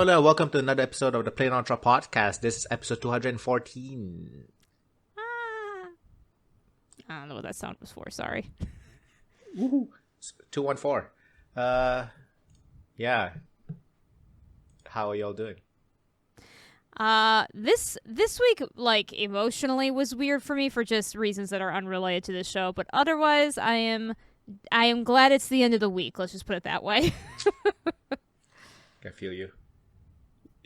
Hello and welcome to another episode of the playonultra podcast. This is episode 214. I don't know what that sound was for, sorry. Woohoo! 214. Yeah. How are y'all doing? This week, like, emotionally was weird for me for just reasons that are unrelated to this show, but otherwise I am glad it's the end of the week, let's just put it that way. I feel you.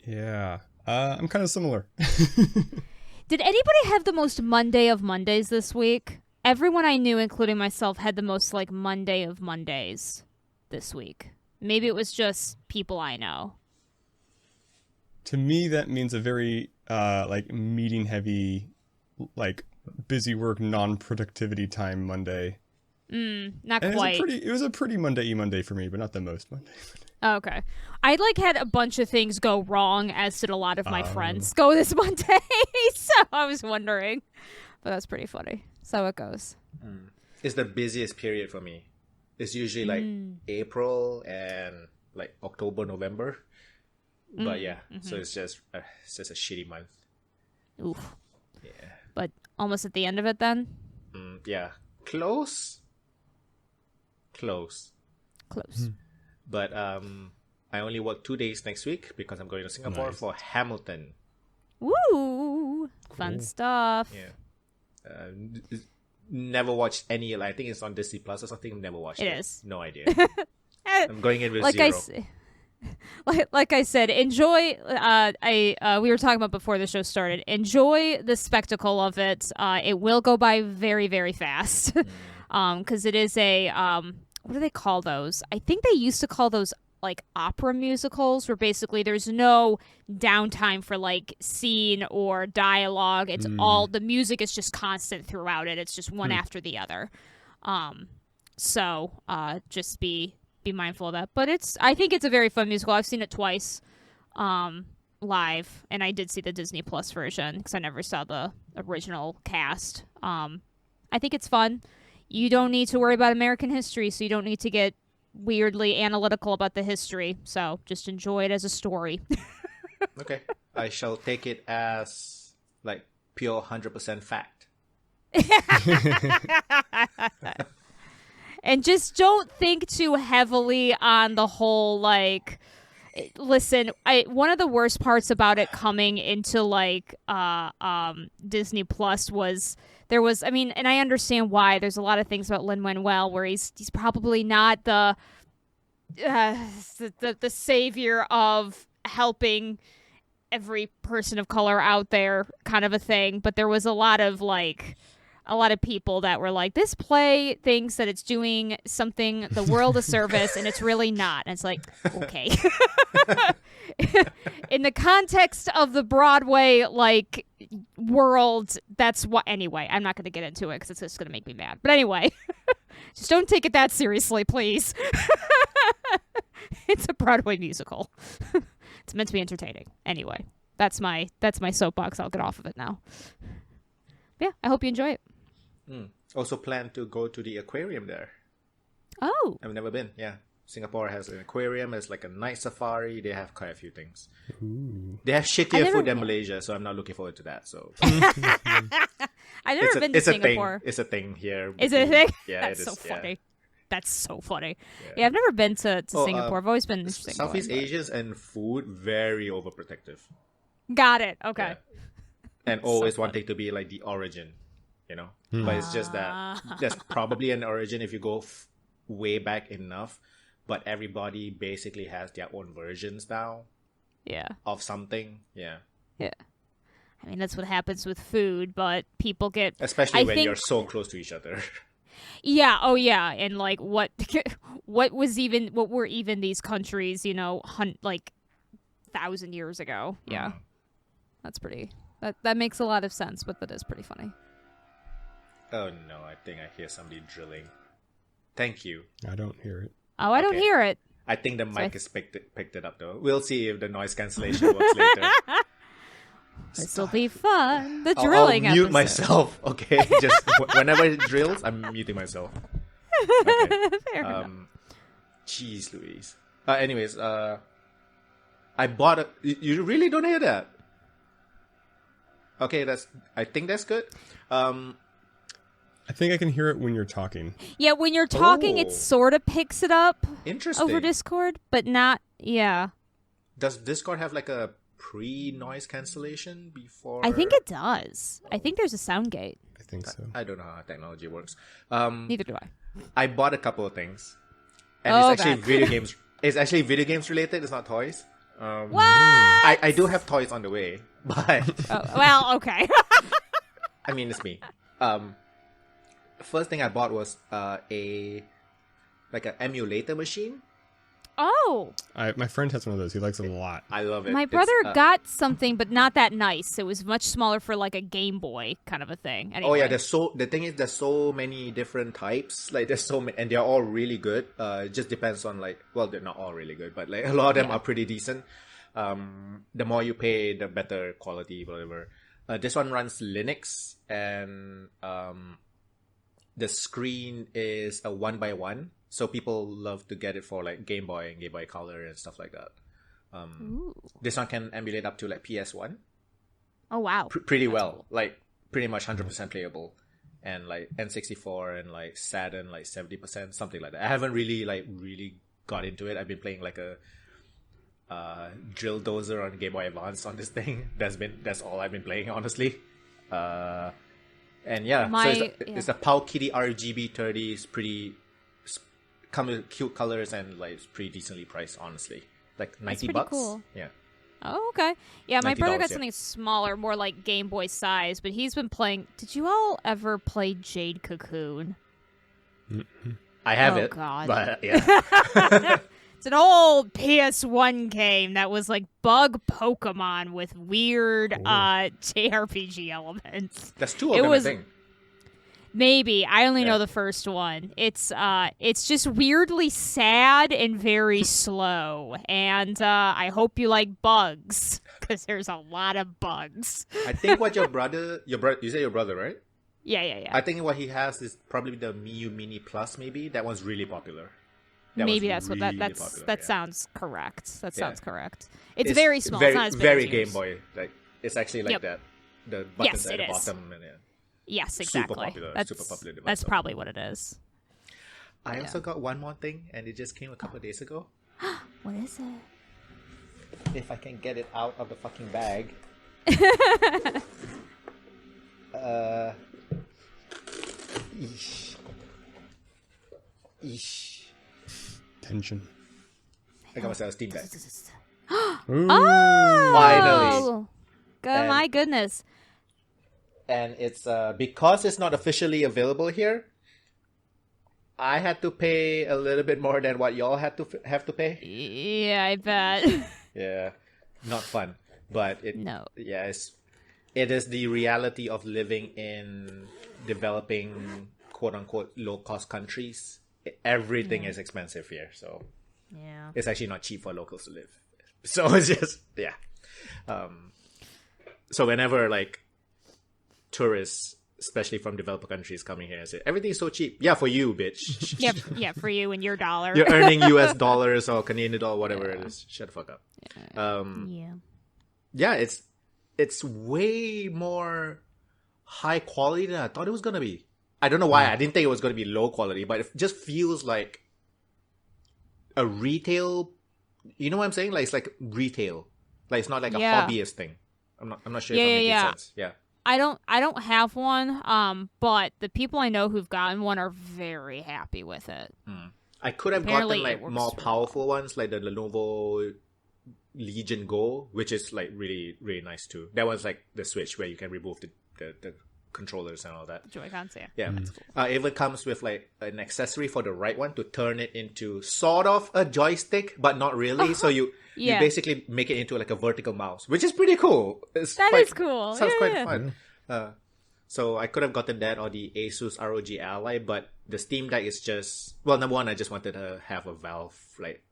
Yeah, I'm kind of similar. Did anybody have the most Monday of Mondays this week? Everyone I knew, including myself, had the most, like, Monday of Mondays this week. Maybe it was just people I know. To me, that means a very, meeting-heavy, like, busy work, non-productivity time Monday. Not and quite. It was a pretty Monday-y Monday for me, but not the most Monday. Oh, okay. I had a bunch of things go wrong, as did a lot of my friends go this Monday, so I was wondering. But that's pretty funny. So it goes. It's the busiest period for me. It's usually like April and like October, November. But yeah, so it's just a shitty month. Oof. Yeah. But almost at the end of it then? Yeah. Close. But I only work 2 days next week because I'm going to Singapore for Hamilton. Woo! Fun stuff. Yeah. Never watched any. I think it's on Disney Plus or something. I've never watched it. It is. No idea. I'm going in with zero. Like I said, enjoy. We were talking about before the show started. Enjoy the spectacle of it. It will go by very, very fast. Because it is a what do they call those? I think they used to call those like opera musicals, where basically there's no downtime for like scene or dialogue. It's all the music is just constant throughout it. It's just one after the other. So just be mindful of that. But I think it's a very fun musical. I've seen it twice live, and I did see the Disney Plus version because I never saw the original cast. I think it's fun. You don't need to worry about American history, so you don't need to get weirdly analytical about the history. So just enjoy it as a story. Okay. I shall take it as like pure 100% fact. And just don't think too heavily on the whole, like, listen, one of the worst parts about it coming into like Disney Plus was there was, I mean, and I understand why. There's a lot of things about Lin-Manuel where he's probably not the savior of helping every person of color out there, kind of a thing. But there was a lot of people that were like, this play thinks that it's doing something, the world a service, and it's really not. And it's like, okay. In the context of the Broadway, like, world, that's what, anyway, I'm not going to get into it because it's just going to make me mad. But anyway, just don't take it that seriously, please. It's a Broadway musical. It's meant to be entertaining. Anyway, that's my soapbox. I'll get off of it now. But yeah, I hope you enjoy it. Also plan to go to the aquarium there. Oh. I've never been. Yeah. Singapore has an aquarium. It's like a night safari. They have quite a few things. Ooh. They have shittier food than Malaysia, so I'm not looking forward to that. So I've never been to Singapore. It's a thing here. Is it a thing? Yeah, That's it is. So funny. Yeah. That's so funny. Yeah, I've never been to Singapore. I've always been interested. Southeast Asians and food, very overprotective. Got it. Okay. Yeah. And always wanting to be like the origin, you know? But it's just that there's probably an origin if you go way back enough. But everybody basically has their own versions now. Yeah. Of something. Yeah. Yeah. I mean, that's what happens with food, but people get... Especially when you're so close to each other. Yeah. Oh, yeah. And like, what were even these countries, you know, like 1,000 years ago? Yeah. That's pretty... That makes a lot of sense, but that is pretty funny. Oh, no. I think I hear somebody drilling. Thank you. I don't hear it. Oh, I don't hear it. I think the mic has picked it up, though. We'll see if the noise cancellation works later. This'll be fun. The drilling I'll mute episode. myself, okay? Just whenever it drills, I'm muting myself. Okay. Fair enough. Jeez Louise. Anyways, I bought a. You really don't hear that? Okay, I think that's good. I think I can hear it when you're talking. Yeah, when you're talking, Oh. it sort of picks it up Interesting. over Discord, but not. Yeah, Does Discord have like a pre-noise cancellation before? I think it does. I think there's a sound gate. I think so. I don't know how technology works. Neither do I. I bought a couple of things, and Oh, it's actually God. video games. It's actually video games related. It's not toys. What? I do have toys on the way, but Oh, well, okay. I mean it's me. First thing I bought was an emulator machine. Oh, My friend has one of those. He likes them a lot. I love it. my It's, brother got something, but not that nice. It was much smaller for like a Game Boy kind of a thing. Anyway. Oh yeah, the thing is there's so many different types. Like there's so many, and they're all really good. It just depends on they're not all really good, but like a lot of them are pretty decent. The more you pay, the better quality, whatever. This one runs Linux, and the screen is a 1x1, so people love to get it for like Game Boy and Game Boy Color and stuff like that. Ooh. This one can emulate up to like PS1 Oh wow. pretty well, cool. Like pretty much 100% playable, and like N64 and like Saturn like 70%, something like that. I haven't really got into it. I've been playing like a drill dozer on Game Boy Advance on this thing. That's all I've been playing, honestly. And yeah, it's a Pow Kitty RGB 30. It's pretty, come with cute colors, and like it's pretty decently priced, honestly. Like $90. Cool. Yeah. Oh, okay. Yeah, my brother got $90, something smaller, more like Game Boy size, but he's been playing. Did you all ever play Jade Cocoon? I have it. Oh God. But yeah. It's an old PS1 game that was like bug Pokemon with weird JRPG elements. That's two of them, I think. Maybe. I only know the first one. It's just weirdly sad and very slow. And I hope you like bugs, because there's a lot of bugs. I think what your brother, you say your brother, right? Yeah. I think what he has is probably the Miu Mini Plus, maybe. That one's really popular. Maybe that's really what that popular, sounds correct. That sounds correct. It's It's very small. Very, it's not as big very as Game yours. Boy. Like it's actually like that. The buttons at the bottom. And, Yes, exactly. Super popular. That's, super popular device. That's probably what it is. I also got one more thing, and it just came a couple of days ago. What is it? If I can get it out of the fucking bag. Eesh. Tension. I got myself a Steam Deck. Ooh. Finally. And- My goodness. And it's because it's not officially available here, I had to pay a little bit more than what y'all have to pay. Yeah, I bet. Yeah, not fun, but it is the reality of living in developing quote unquote low cost countries. Everything is expensive here, so Yeah. it's actually not cheap for locals to live. So it's just so whenever like tourists, especially from developed countries, coming here and say everything's so cheap, yeah, for you, bitch. Yeah, for you and your dollar. You're earning US dollars or Canadian dollar, whatever it is. Shut the fuck up. Yeah, it's way more high quality than I thought it was gonna be. I don't know why. I didn't think it was gonna be low quality, but it just feels like a retail. You know what I'm saying? Like it's like retail. Like it's not like a hobbyist thing. I'm not sure if I'm making sense. Yeah. I don't have one, but the people I know who've gotten one are very happy with it. I could have Apparently gotten it like works more really powerful ones, like the Lenovo Legion Go, which is like really, really nice too. That one's like the Switch where you can remove the controllers and all that. Joy-Cons, Yeah. It even comes with like an accessory for the right one to turn it into sort of a joystick, but not really. So you basically make it into like a vertical mouse, which is pretty cool. That is cool. Sounds quite fun. So I could have gotten that or the Asus ROG Ally, but the Steam Deck is just, well, number one, I just wanted to have a Valve like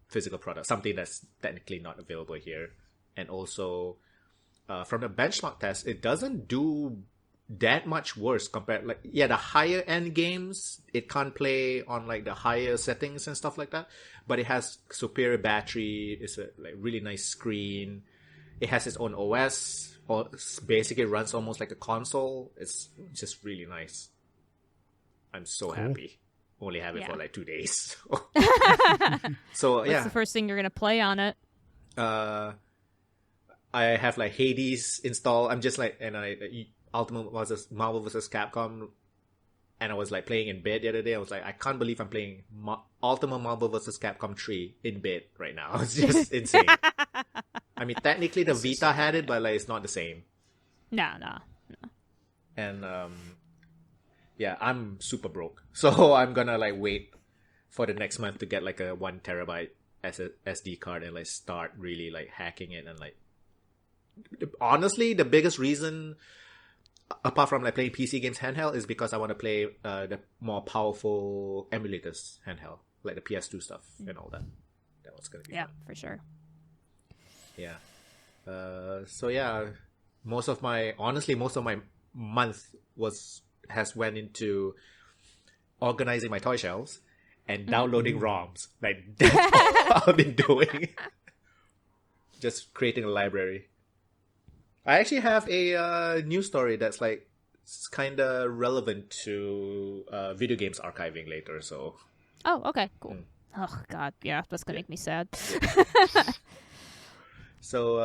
physical product, something that's technically not available here. And also, from the benchmark test, it doesn't do that much worse compared, like, yeah, the higher end games, it can't play on like the higher settings and stuff like that, but it has superior battery. It's a like really nice screen. It has its own OS, or basically runs almost like a console. It's just really nice. I'm so happy. Only have it for like 2 days. So What's the first thing you're gonna play on it? I have like Hades installed. I'm just like, and Ultimate vs. Marvel vs. Capcom, and I was like playing in bed the other day. I was like, I can't believe I'm playing Ultimate Marvel vs. Capcom 3 in bed right now. It's just insane. I mean, technically the Vita had it, but like it's not the same. No. And yeah, I'm super broke, so I'm gonna like wait for the next month to get like a 1 terabyte SD card and like start really like hacking it. And like, honestly, the biggest reason, apart from like playing PC games handheld, is because I want to play the more powerful emulators handheld, like the PS2 stuff and all that. That was gonna be fun. For sure. Yeah. So yeah, most of my month has went into organizing my toy shelves and downloading ROMs. Like, that's all I've been doing. Just creating a library. I actually have a news story that's like kind of relevant to video games archiving later. So. Oh, okay, cool. Oh God, yeah, that's gonna make me sad. So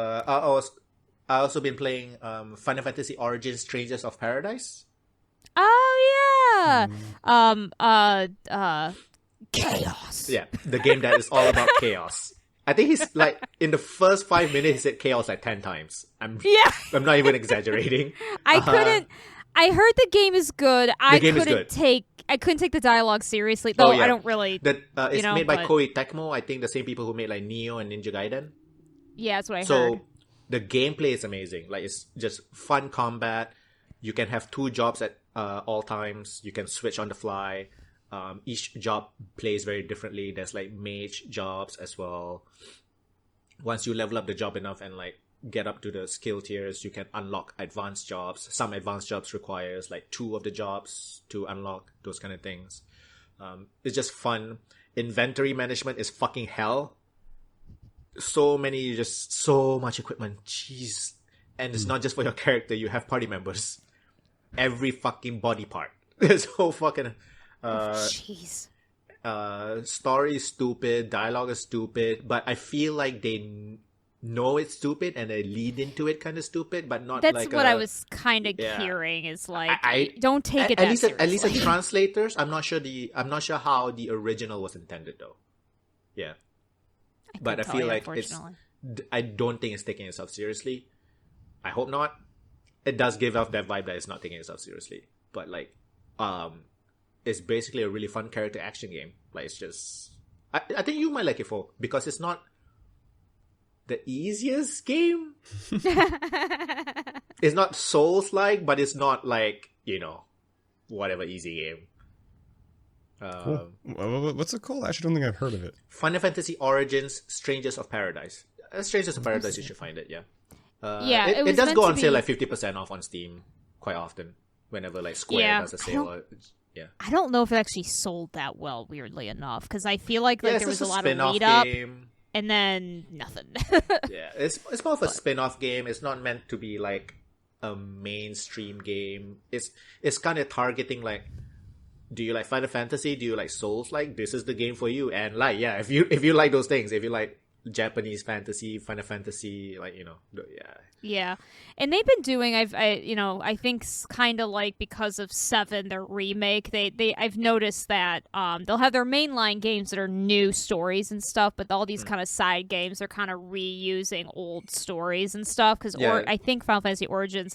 I also been playing Final Fantasy Origins: Strangers of Paradise. Oh yeah. Chaos. Yeah, the game that is all about chaos. I think he's like, in the first 5 minutes he said chaos like 10 times. I'm not even exaggerating. I heard the game is good. I couldn't take the dialogue seriously, though. I don't really. It's made by Koei Tecmo. I think the same people who made like Neo and Ninja Gaiden. Yeah, that's what I heard. So the gameplay is amazing. Like, it's just fun combat. You can have 2 jobs at all times. You can switch on the fly. Each job plays very differently. There's like mage jobs as well. Once you level up the job enough and like get up to the skill tiers, you can unlock advanced jobs. Some advanced jobs requires like 2 of the jobs to unlock, those kind of things. It's just fun. Inventory management is fucking hell. So much equipment. Jeez. And it's not just for your character. You have party members. Every fucking body part. It's so fucking... Jeez. Story is stupid. Dialogue is stupid. But I feel like they know it's stupid and they lead into it kind of stupid, but not. That's what I was kind of hearing. Is like, don't take it. At least the translators. I'm not sure how the original was intended though. Yeah. But I feel like I don't think it's taking itself seriously. I hope not. It does give off that vibe that it's not taking itself seriously. But like, it's basically a really fun character action game. Like, it's just, I think you might like it because it's not the easiest game. It's not Souls-like, but it's not like, whatever easy game. Cool. What's it called? I actually don't think I've heard of it. Final Fantasy Origins: Strangers of Paradise. Strangers of Paradise, you should find it. Yeah. It does go on sale like 50% off on Steam quite often. Whenever like Square does a sale. I don't know if it actually sold that well. Weirdly enough, because I feel like there was a lot of lead up, and then nothing. Yeah, it's more of a spin-off game. It's not meant to be like a mainstream game. It's kind of targeting like, do you like Final Fantasy? Do you like Souls? Like, this is the game for you. And like, yeah, if you like those things, if you like Japanese fantasy, Final Fantasy, like, Yeah, and they've been doing. I think kind of like because of 7, their remake. I've noticed that they'll have their mainline games that are new stories and stuff, but all these kind of side games are kind of reusing old stories and stuff. Because I think Final Fantasy Origins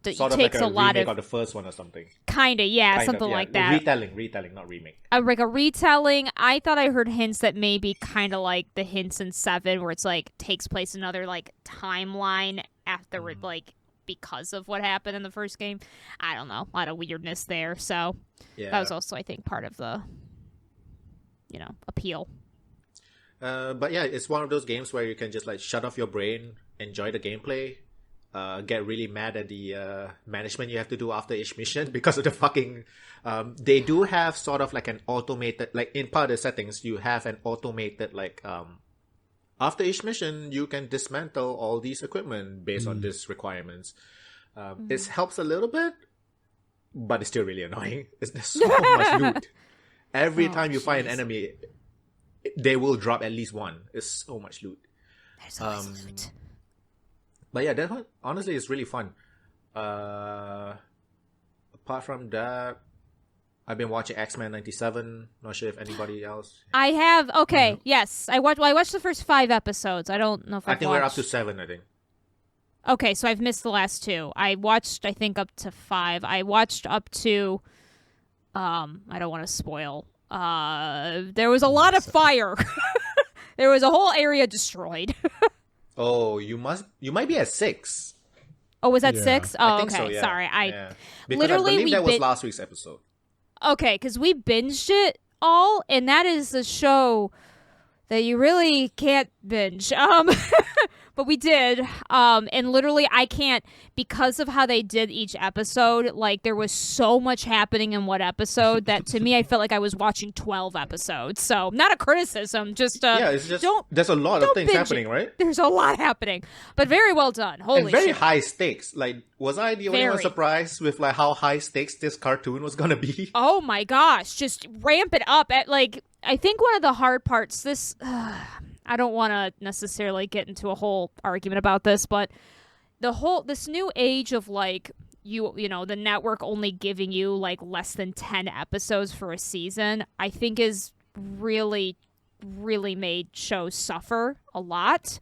takes like a lot of the first one or something. Something like that. Retelling, not remake. Like a retelling. I thought I heard hints that maybe kind of like the hints in 7, where it's like takes place another like timeline after like because of what happened in the first game. I don't know, a lot of weirdness there. So that was also, I think, part of the appeal. But yeah, it's one of those games where you can just like shut off your brain, enjoy the gameplay. get really mad at the management you have to do after each mission because of the fucking. They do have sort of like an automated, like in part of the settings, you have an automated like after each mission you can dismantle all these equipment based on these requirements. It helps a little bit, but it's still really annoying. There's so much loot. Every time you find an enemy, they will drop at least one. It's so much loot. There's always loot. But yeah, that one honestly is really fun. Apart from that, I've been watching X-Men 97. Not sure if anybody else. I have. Okay, yes, I watched. Well, I watched the first 5 episodes. I don't know if I think we're up to 7. I think. Okay, so I've missed the last 2. I watched, I think, up to 5. I watched up to. I don't want to spoil. There was a lot of fire. There was a whole area destroyed. Oh, you might be at 6. Oh, was that 6? Oh, I think okay. so, yeah. Sorry, Because literally I believe that was last week's episode. Okay, because we binged it all, and that is a show that you really can't binge. But we did, and literally I can't, because of how they did each episode, like there was so much happening in one episode that to me I felt like I was watching 12 episodes. So not a criticism, just it's just there's a lot of things happening, right? There's a lot happening, but very well done. Holy and very shit. high stakes. Like, was I the only one surprised with like how high stakes this cartoon was gonna be? Oh my gosh, just ramp it up at like. I think one of the hard parts. I don't want to necessarily get into a whole argument about this, but this new age of like you know the network only giving you like less than 10 episodes for a season, I think is really made shows suffer a lot.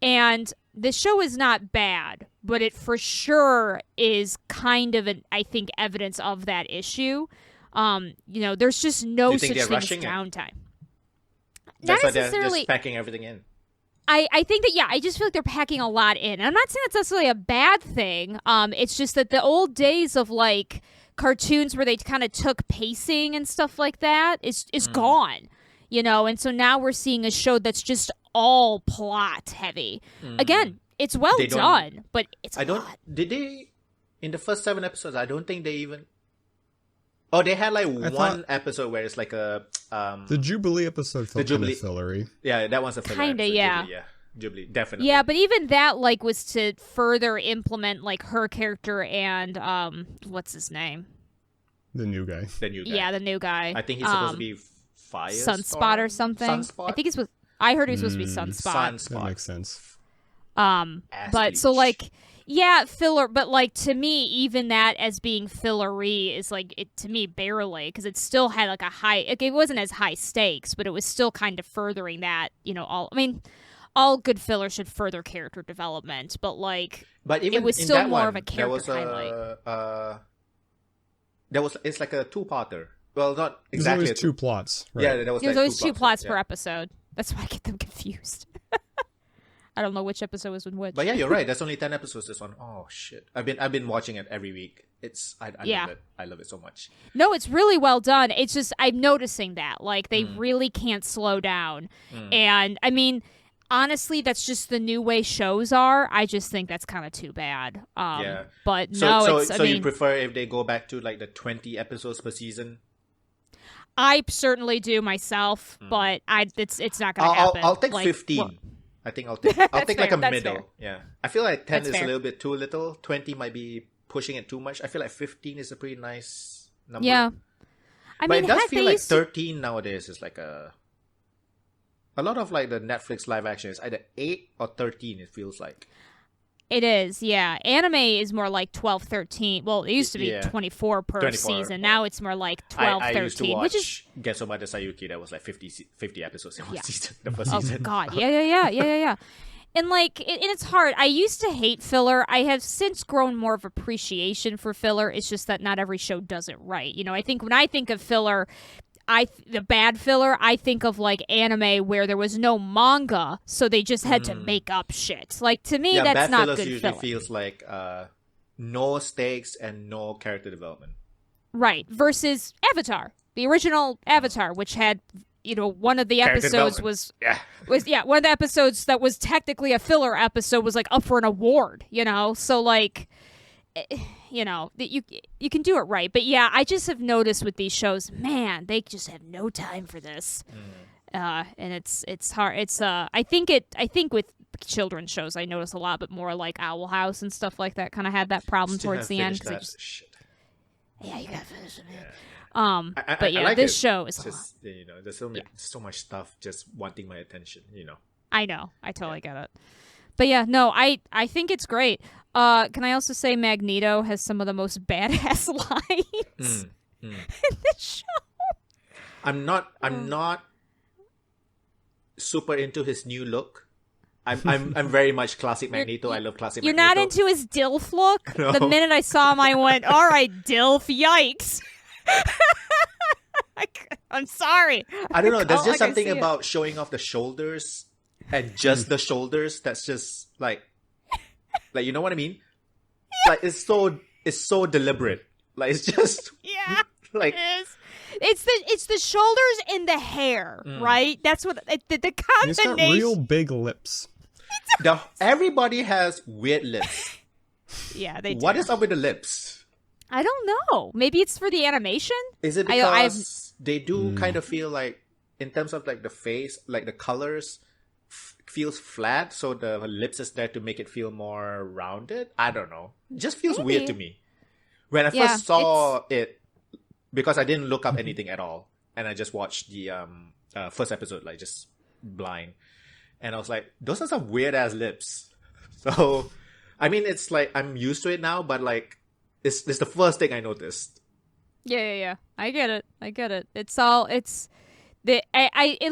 And the show is not bad, but it for sure is kind of I think evidence of that issue. There's just no such thing as downtime. That's why they're just packing everything in. I think that, I just feel like they're packing a lot in. And I'm not saying that's necessarily a bad thing. It's just that the old days of, like, cartoons where they kind of took pacing and stuff like that is gone. And so now we're seeing a show that's just all plot heavy. Again, it's well done, but it's a lot. Did they, in the first 7 episodes, I don't think they even... Oh, they had like one episode where it's like a the Jubilee episode felt kind of fillery. Yeah, that one's a filler. Kinda, yeah. Jubilee, definitely. Yeah, but even that like was to further implement like her character and what's his name? The new guy. Yeah, the new guy. I think he's supposed to be Sunspot or something. Sunspot? I think I heard he was supposed to be Sunspot. Sunspot. That makes sense. But so like. Yeah, filler, but like to me, even that as being fillery is like it to me barely because it still had like a high. It wasn't as high stakes, but it was still kind of furthering that. All good filler should further character development, but like, even it was still more of a character highlight. It's like a 2-parter. Well, not exactly. There's always 2 plots. Right? Yeah, there was always 2 plots per episode. That's why I get them confused. I don't know which episode was which. But yeah, you're right. There's only 10 episodes this one. Oh shit! I've been watching it every week. I love it. I love it so much. No, it's really well done. It's just I'm noticing that like they really can't slow down. And I mean, honestly, that's just the new way shows are. I just think that's kind of too bad. But so you prefer if they go back to like the 20 episodes per season? I certainly do myself, but it's not going to happen. I'll take 15. Well, I think I'll take like a middle. Fair. Yeah, I feel like 10 that's is fair. a little bit too little. 20 might be pushing it too much. I feel like 15 is a pretty nice number. Yeah, but it does feel like 13 nowadays is like a lot of like the Netflix live action is either 8 or 13. It feels like. It is, yeah. Anime is more like 12, 13. Well, it used to be 24 per season. Now it's more like 12, 13. I used to watch which is Gesomata Sayuki. That was like 50 episodes in one season. The first season. Oh, God. Yeah. And like, and it's hard. I used to hate filler. I have since grown more of appreciation for filler. It's just that not every show does it right. I think when I think of filler... the bad filler, I think of like anime where there was no manga, so they just had to make up shit. Like to me, that's not good filler. Usually feels like no stakes and no character development. Right. Versus Avatar, the original Avatar, which had one of the Character episodes development. one of the episodes that was technically a filler episode was like up for an award, so like, you can do it right. But yeah, I just have noticed with these shows, man, they just have no time for this. And it's hard. It's I think with children's shows I notice a lot, but more like Owl House and stuff like that kind of had that problem towards the end. Shit. Yeah, you gotta finish it, man. But yeah, like this it. show is just there's so much stuff just wanting my attention. I know, I totally get it. But yeah, no, I think it's great. Can I also say Magneto has some of the most badass lines in this show? I'm not super into his new look. I'm very much classic Magneto. I love classic You're Magneto. not into his DILF look? No. The minute I saw him, I went, all right, DILF, yikes. I'm sorry. I don't know. There's just I something see it. about showing off the shoulders and just the shoulders that's just like you know what I mean? Like it's so deliberate. Like it's just Yeah, like it is. It's the shoulders and the hair, right? That's what the He's combination. got real big lips. everybody has weird lips. Yeah, they do. What is up with the lips? I don't know. Maybe it's for the animation. Is it because they do kind of feel like, in terms of like the face, like the colors feels flat, so the lips is there to make it feel more rounded? I don't know. It just feels weird to me. When I first saw it, because I didn't look up anything at all, and I just watched the first episode, like just blind, and I was like, those are some weird ass lips. So, I mean, it's like I'm used to it now, but like, it's the first thing I noticed. Yeah. I get it. It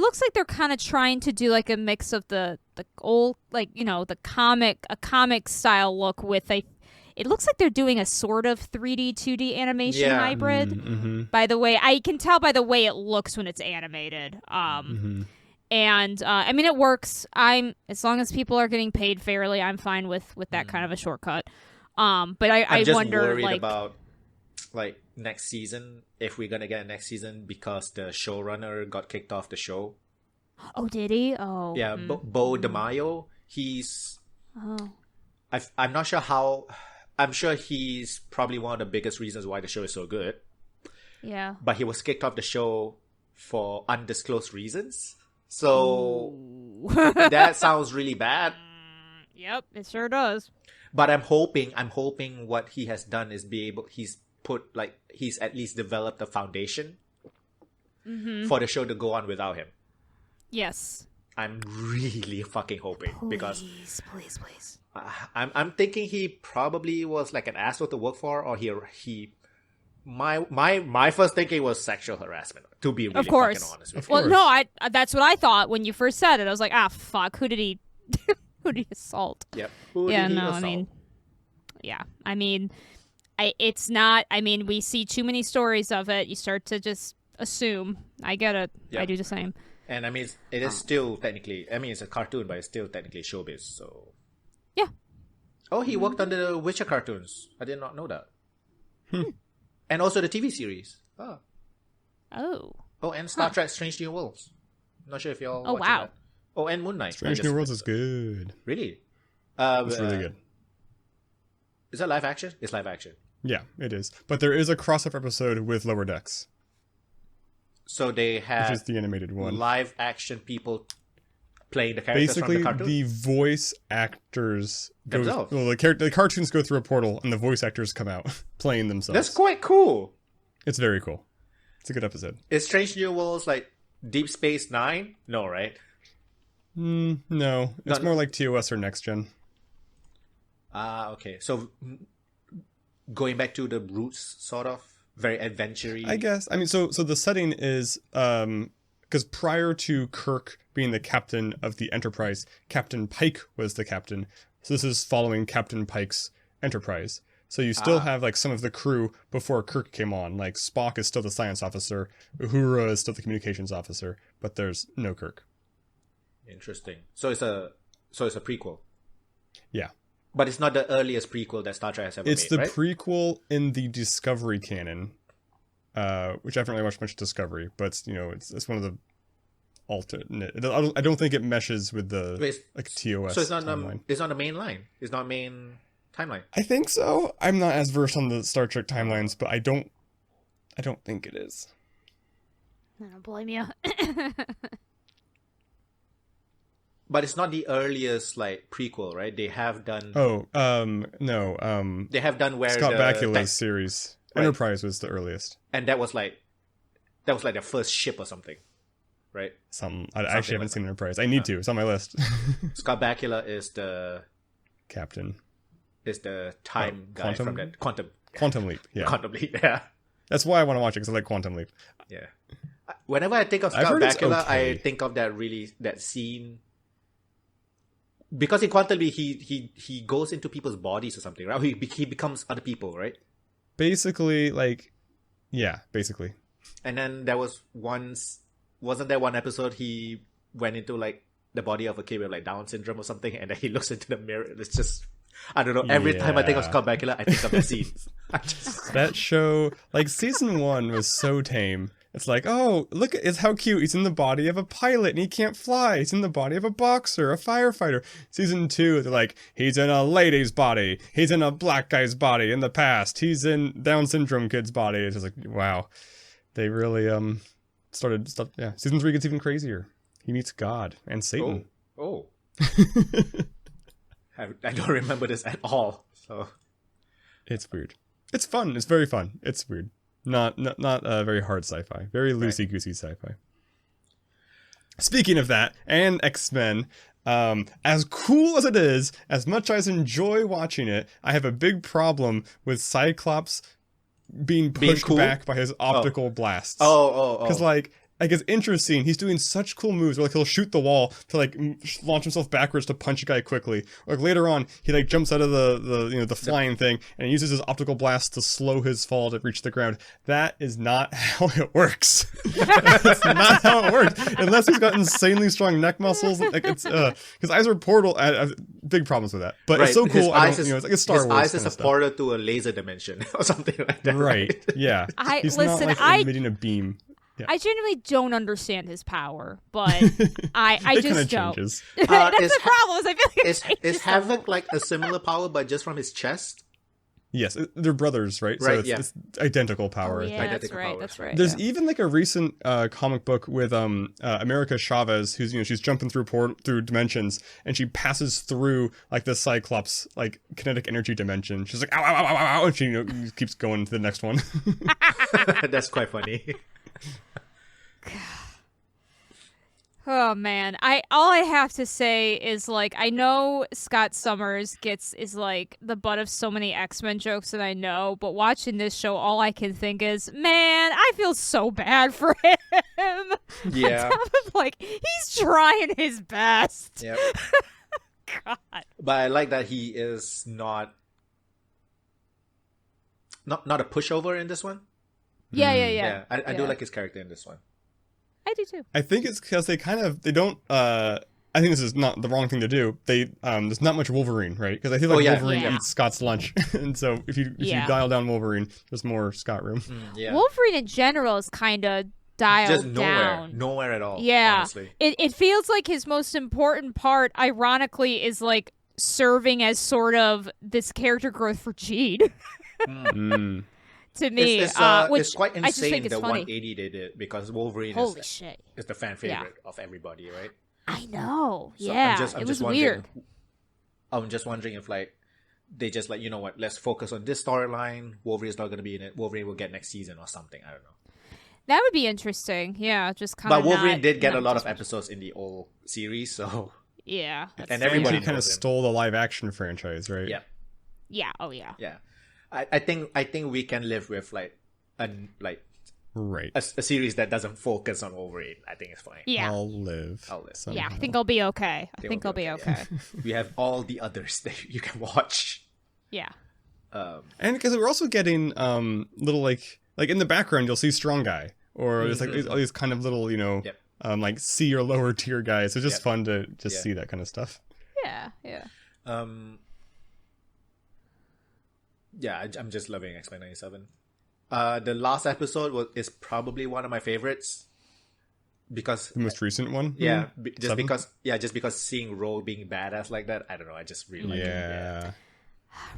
looks like they're kind of trying to do like a mix of the old, like, the comic style look with it looks like they're doing a sort of 3D 2D animation hybrid. Mm-hmm. By the way, I can tell by the way it looks when it's animated. And I mean, it works. As long as people are getting paid fairly, I'm fine with that kind of a shortcut. But I just wonder, worried like, about like next season, if we're gonna get a next season, because the showrunner got kicked off the show. Oh, did he? Oh, yeah. Bo DeMaio, he's. Oh. I'm not sure how. I'm sure he's probably one of the biggest reasons why the show is so good. Yeah. But he was kicked off the show for undisclosed reasons. So that sounds really bad. Yep, it sure does. But I'm hoping what he has done is he's at least developed a foundation for the show to go on without him. Yes. I'm really fucking hoping, because please. I'm thinking he probably was like an asshole to work for, or my first thinking was sexual harassment, to be really fucking honest with you. Well, no, that's what I thought when you first said it. I was like, fuck, who did he assault? Yep. It's not, we see too many stories of it. You start to just assume. I get it. Yep. I do the same. And I mean, it is still technically, it's a cartoon, but it's still technically showbiz, so. Yeah. Oh, he worked on the Witcher cartoons. I did not know that. And also the TV series. Oh, and Star Trek Strange New Worlds. Not sure if y'all watching that. Oh, and Moon Knight. Strange New Worlds is good. Really? It's really good. Is that live action? It's live action. Yeah, it is. But there is a crossover episode with Lower Decks. So they have, which is the animated one, live action people playing the characters basically from the cartoon? The voice actors themselves. The cartoons go through a portal and the voice actors come out playing themselves. That's quite cool. It's very cool. It's a good episode. Is Strange New Worlds like Deep Space Nine? No, right? No. It's more like TOS or Next Gen. Okay. So going back to the roots, sort of very adventure-y. I guess. I mean, so the setting is because prior to Kirk being the captain of the Enterprise, Captain Pike was the captain. So this is following Captain Pike's Enterprise. So you still have like some of the crew before Kirk came on. Like Spock is still the science officer, Uhura is still the communications officer, but there's no Kirk. Interesting. So it's a prequel. Yeah. But it's not the earliest prequel that Star Trek has ever made, It's the right? prequel in the Discovery canon, which I haven't really watched much Discovery, but it's one of the alternate. I don't think it meshes with the TOS. So it's not timeline. it's on the main line. It's not main timeline. I think so. I'm not as versed on the Star Trek timelines, but I don't think it is. I don't blame you. But it's not the earliest like prequel, right? They have done. No. They have done where Scott the Bakula's series. Right. Enterprise was the earliest, and that was like their first ship or something, right? I actually haven't seen Enterprise. I need to. It's on my list. Scott Bakula is the captain. Is the time guy from that Quantum Leap. Yeah. Quantum Leap. Yeah. That's why I want to watch it, because I like Quantum Leap. Yeah. Whenever I think of Scott Bakula, I think of that scene. Because in Quantum Leap, he goes into people's bodies or something, right? He becomes other people, right? Basically, basically. And then there wasn't there one episode he went into like the body of a kid with like Down syndrome or something, and then he looks into the mirror. It's just, I don't know. Every time I think of Scott Bakula, I think of that scene. That show, like season 1 was so tame. It's like, oh, look at how cute. He's in the body of a pilot and he can't fly. He's in the body of a boxer, a firefighter. Season 2, they're like, he's in a lady's body. He's in a black guy's body in the past. He's in Down syndrome kid's body. It's just like, wow. They really started stuff. Yeah. Season 3 gets even crazier. He meets God and Satan. Oh. I don't remember this at all. So it's weird. It's fun. It's very fun. It's weird. Not very hard sci-fi. Very loosey-goosey sci-fi. Speaking of that, and X-Men, as cool as it is, as much as I enjoy watching it, I have a big problem with Cyclops being pushed cool? back by his optical blasts. Because it's interesting. He's doing such cool moves where he'll shoot the wall to launch himself backwards to punch a guy quickly. Or later on, he jumps out of the flying thing and uses his optical blast to slow his fall to reach the ground. That is not how it works. That's not how it works. Unless he's got insanely strong neck muscles. His eyes are portal. I have big problems with that. But it's so cool. It's like a Star Wars. His eyes is a portal to a laser dimension or something like that. Right. Yeah. He's not emitting a beam. Yeah. I genuinely don't understand his power, but I just don't. That's the problem. Is I feel like is Havoc like a similar power, but just from his chest? Yes, they're brothers, right? So it's identical power. Oh, yeah, that's right. That's right. There's even a recent comic book with America Chavez, who's she's jumping through dimensions, and she passes through the Cyclops kinetic energy dimension. She's like ow ow ow ow ow, and she keeps going to the next one. That's quite funny. Oh man, all I have to say is I know Scott Summers is the butt of so many X-Men jokes that I know, but watching this show, all I can think is, man, I feel so bad for him. Yeah, he's trying his best. Yep. God, but I like that he is not a pushover in this one. Yeah. I do like his character in this one. I do too. I think it's because they don't. I think this is not the wrong thing to do. There's not much Wolverine, right? Because I feel Wolverine eats Scott's lunch, and so if you dial down Wolverine, there's more Scott room. Wolverine in general is kind of dialed down. Nowhere at all. Yeah, honestly. It feels like his most important part, ironically, is serving as sort of this character growth for Jean. To me, it's quite insane. I just think it's the funny. 180 they did, because Wolverine is the fan favorite of everybody, right? I know. So it was weird. I'm just wondering if they just you know what, let's focus on this storyline. Wolverine's not going to be in it. Wolverine will get next season or something. I don't know. That would be interesting. Yeah, just kind of. But Wolverine did get a lot of episodes in the old series, so yeah. And everybody kind of stole the live action franchise, right? Yeah. Yeah. Oh yeah. Yeah. I think we can live with a series that doesn't focus on Wolverine. I think it's fine. Yeah, I'll live. Somehow. Yeah, I think I'll be okay. I think I'll be okay. We have all the others that you can watch. Yeah. And because we're also getting little in the background you'll see Strong Guy, or there's all these kind of little C or lower tier guys. So it's just fun to just see that kind of stuff. Yeah. Yeah, I'm just loving X-Men 97. The last episode is probably one of my favorites. because The most recent one? yeah, Seven? just because seeing Rogue being badass like that, I don't know, I just really like it. Yeah.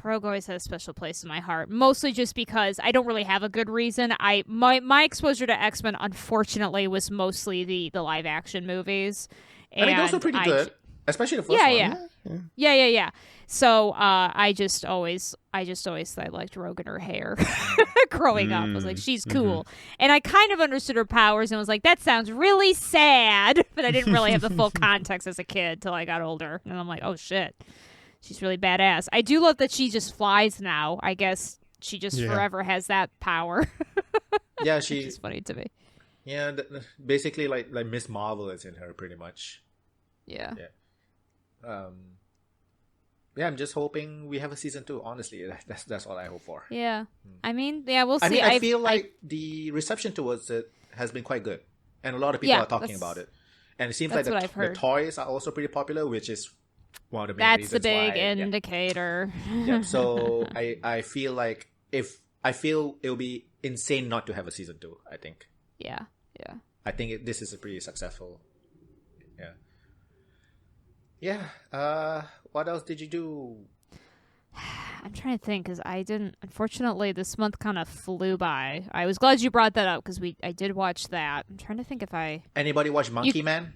Rogue always has a special place in my heart, mostly just because I don't really have a good reason. My exposure to X-Men, unfortunately, was mostly the live action movies. I mean, those are pretty good, especially the first one. Yeah. So I just always thought I liked Rogue and her hair growing up. I was like, she's cool. And I kind of understood her powers and was like, that sounds really sad. But I didn't really have the full context as a kid till I got older. And I'm like, oh shit, she's really badass. I do love that she just flies now. I guess she just forever has that power. Yeah, she's funny to me. Yeah, basically like Miss Marvel is in her pretty much. Yeah. Yeah, I'm just hoping we have a season 2. Honestly, that's all I hope for. Yeah, I mean, yeah, we'll see. I mean, I feel like the reception towards it has been quite good, and a lot of people are talking about it. And it seems like the toys are also pretty popular, which is one of the main reasons that's the big why, indicator. Yeah. So I feel like it'll be insane not to have a season 2. I think. Yeah. I think this is a pretty successful. Yeah. What else did you do? I'm trying to think because I didn't. Unfortunately, this month kind of flew by. I was glad you brought that up because I did watch that. I'm trying to think if I. Anybody watch Monkey Man?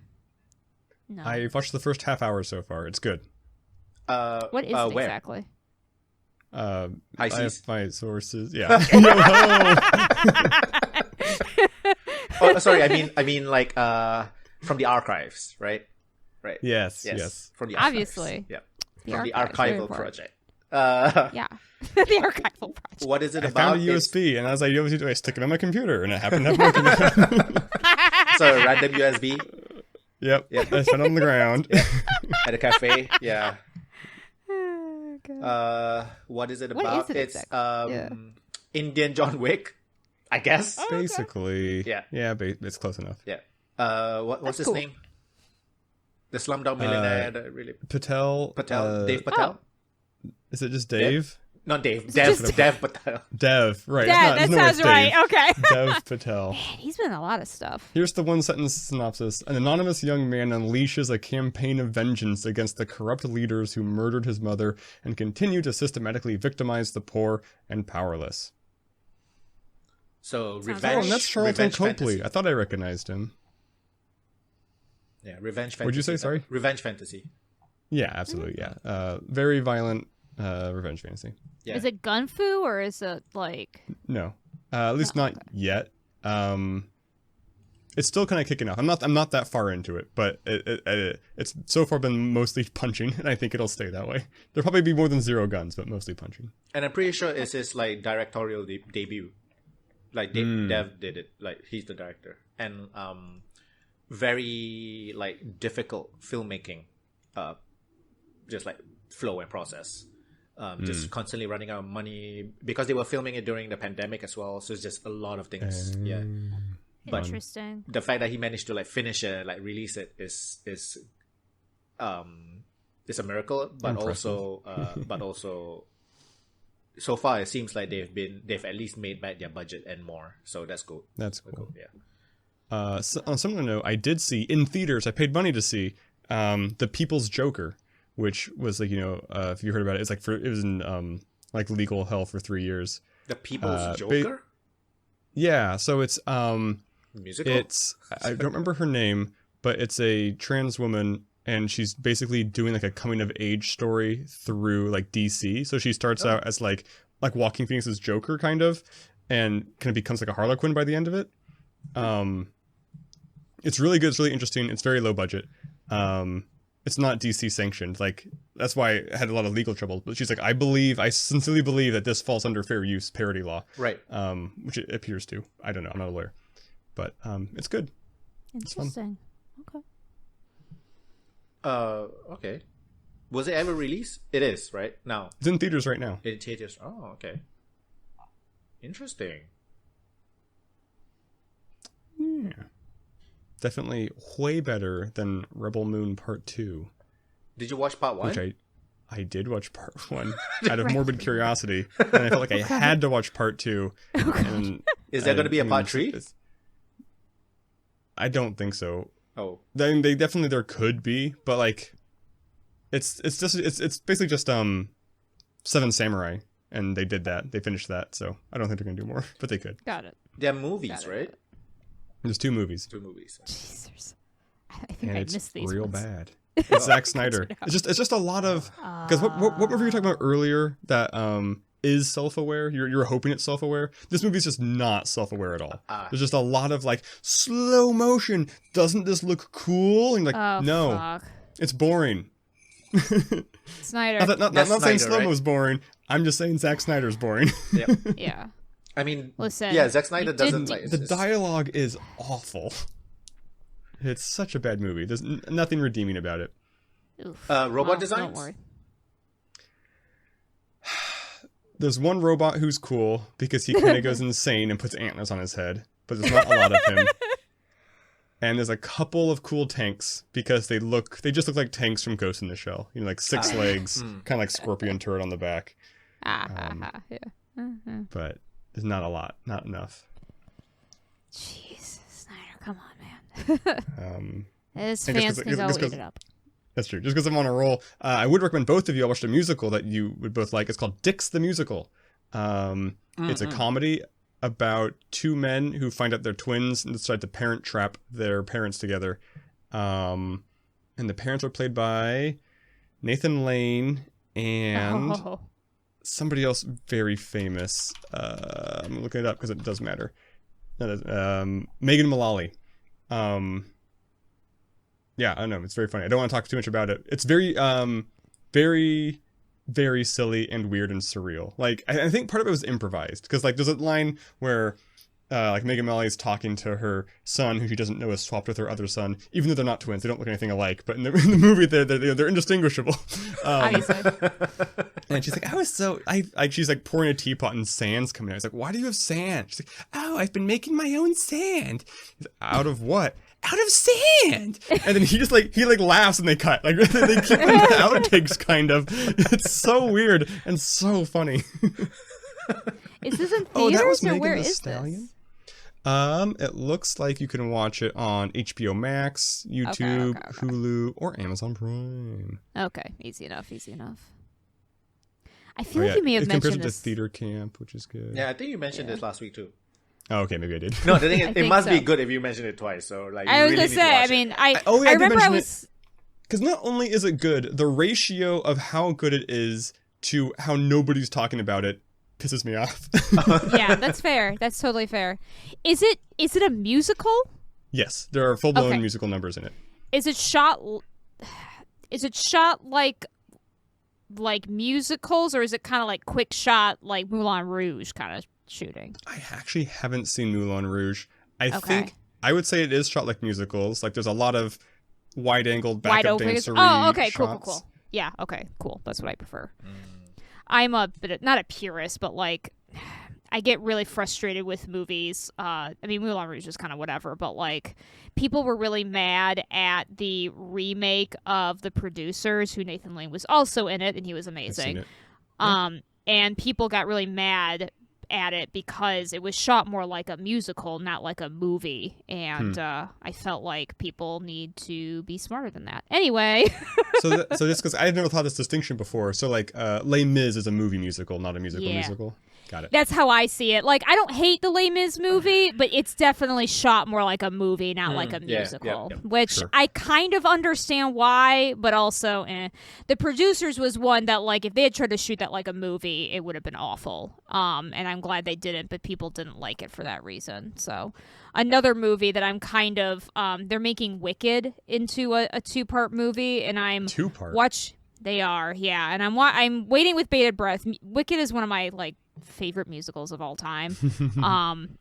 No. I've watched the first half hour so far. It's good. What is it where? exactly? I have my sources. Yeah. Oh, sorry. I mean, like from the archives, right? Right. Yes. From the archives. Obviously. Yeah. The From the archives, archival project. Yeah. The archival project. What is it I about? found a USB, and as I always do, I stick it on my computer, and it happened to have working. So a random USB Yep. I found it on the ground. at a cafe. Yeah. Oh, God. What is it What about? is it It's exactly? Indian John Wick, I guess. Oh, Basically. Yeah. Yeah, it's close enough. Yeah. What's his cool. name? The Slumdog Millionaire. That really Patel. Dave Patel. Is it just Dave? Not Dave. Dev Patel. Dev, right. Yeah, it's that not, sounds right. Okay. Dev Patel. Man, he's been in a lot of stuff. Here's the one-sentence synopsis. An anonymous young man unleashes a campaign of vengeance against the corrupt leaders who murdered his mother and continue to systematically victimize the poor and powerless. So Sounds revenge. Oh, and that's Charlton revenge Copley. fantasy. I thought I recognized him. Yeah, revenge fantasy. What'd you say? Sorry? Revenge fantasy. Yeah, absolutely, yeah. Very violent revenge fantasy. Yeah. Is it gunfu or is it like? No. At least not yet. It's still kind of kicking off. I'm not that far into it, but it's so far been mostly punching, and I think it'll stay that way. There'll probably be more than 0 guns, but mostly punching. And I'm pretty sure it's his like directorial debut. Like Dev did it. Like he's the director, and very like difficult filmmaking, just like flow and process. Just constantly running out of money because they were filming it during the pandemic as well. So it's just a lot of things. Yeah. But Interesting. the fact that he managed to like finish it, like release it is a miracle. But also so far it seems like they've at least made back their budget and more. So that's cool. That's cool. Yeah. So on similar note, I did see in theaters. I paid money to see The People's Joker, which was like if you heard about it, it's like it was in like legal hell for 3 years. The People's Joker. Yeah, so it's musical. I don't remember her name, but it's a trans woman, and she's basically doing like a coming of age story through like DC. So she starts out as like Joaquin Phoenix's Joker kind of, and kind of becomes like a Harlequin by the end of it. It's really good. It's really interesting. It's very low budget. It's not DC sanctioned. Like that's why I had a lot of legal trouble. But she's like, I sincerely believe that this falls under fair use parody law. Right. Which it appears to. I don't know. I'm not a lawyer, but it's good. Interesting. It's Okay. Okay. Was it ever released? It is, right? Now. It's in theaters right now. In theaters. Oh, okay. Interesting. Yeah. Definitely way better than Rebel Moon Part 2. Did you watch Part 1? Which I did watch Part 1 out of morbid curiosity. And I felt like I had to watch Part 2. And Is there going to be a Part 3? I don't think so. Oh, I mean, there could be, but like, it's basically just Seven Samurai, and they did that. They finished that, so I don't think they're gonna do more, but they could. Got it. they're movies, right? There's 2 movies. 2 movies. Jesus. I think And I it's missed these real ones. bad. It's Zack Snyder. It's just a lot of because what movie were you talking about earlier that is self-aware? You're hoping it's self-aware. This movie's just not self-aware at all. There's just a lot of like slow motion. Doesn't this look cool? And like no, fuck. it's boring. Snyder. Not That's saying Snyder, slow-mo's right? boring. I'm just saying Zack Snyder's boring. Yep. Yeah. I mean, Listen, yeah, Zack Snyder you doesn't didn't- like The dialogue is awful. It's such a bad movie. There's nothing redeeming about it. Oof. robot Well, designs. Don't worry. There's one robot who's cool because he kind of goes insane and puts antlers on his head, but there's not a lot of him. And there's a couple of cool tanks because they just look like tanks from Ghost in the Shell. You know, like 6 legs, kind of like scorpion turret on the back. Yeah. But there's not a lot, not enough. Jesus, Snyder, come on, man. His and fans can go just eat 'cause- it up. That's true. Just because I'm on a roll, I would recommend both of you all watch a musical that you would both like. It's called Dick's the Musical. It's a comedy about 2 men who find out they're twins and decide to parent trap their parents together. And the parents are played by Nathan Lane and somebody else very famous. I'm looking it up because it does matter. Megan Mullally. Yeah, I don't know. It's very funny. I don't want to talk too much about it. It's very, very, very silly and weird and surreal. Like, I think part of it was improvised because, like, there's a line where, like, Megan Mullally is talking to her son, who she doesn't know is swapped with her other son, even though they're not twins. They don't look anything alike. But in the movie, they're indistinguishable. Obviously. And she's like, she's like pouring a teapot and sand's coming out. It's like, why do you have sand? She's like, oh, I've been making my own sand. He's like, out of what? Out of sand. And then he laughs and they cut. Like, they keep them the outtakes, kind of. It's so weird and so funny. Is this in theaters that was or Megan where Thee is Stallion? this? It looks like you can watch it on HBO Max, YouTube, Okay. Hulu, or Amazon Prime. Okay, easy enough. I feel like you may have it compares mentioned it to this. Theater Camp, which is good. Yeah, I think you mentioned this last week too. Oh, okay, maybe I did. No, the thing is, I it think must be so. good if you mentioned it twice. So like, I you was really gonna need say. to I watch mean, it. I did remember I mention was. Because not only is it good, the ratio of how good it is to how nobody's talking about it pisses me off. Yeah, that's fair. That's totally fair. Is it a musical? Yes, there are full-blown Okay. musical numbers in it. Is it shot like musicals, or is it kind of like quick shot like Moulin Rouge kind of shooting? I actually haven't seen Moulin Rouge. I Okay. think I would say it is shot like musicals. Like there's a lot of wide-angled backup dancery Oh, okay, cool. shots. Yeah, okay, cool. That's what I prefer. I'm a bit not a purist, but like I get really frustrated with movies. I mean, Moulin Rouge is kind of whatever, but like people were really mad at the remake of The Producers, who Nathan Lane was also in it, and he was I've seen amazing. it. And people got really mad at it because it was shot more like a musical, not like a movie. And I felt like people need to be smarter than that. Anyway. So just because I've never thought this distinction before. So like Les Mis is a movie musical, not a musical Yeah. musical. Got it. That's how I see it. Like, I don't hate the Les Mis movie, but it's definitely shot more like a movie, not like a yeah, musical. yeah. Which Sure. I kind of understand why, but also, The Producers was one that, like, if they had tried to shoot that like a movie, it would have been awful. And I'm glad they didn't, but people didn't like it for that reason. So, another movie that I'm kind of, they're making Wicked into a 2-part movie, and I'm 2-part. They are, yeah, and I'm waiting with bated breath. Wicked is one of my like favorite musicals of all time.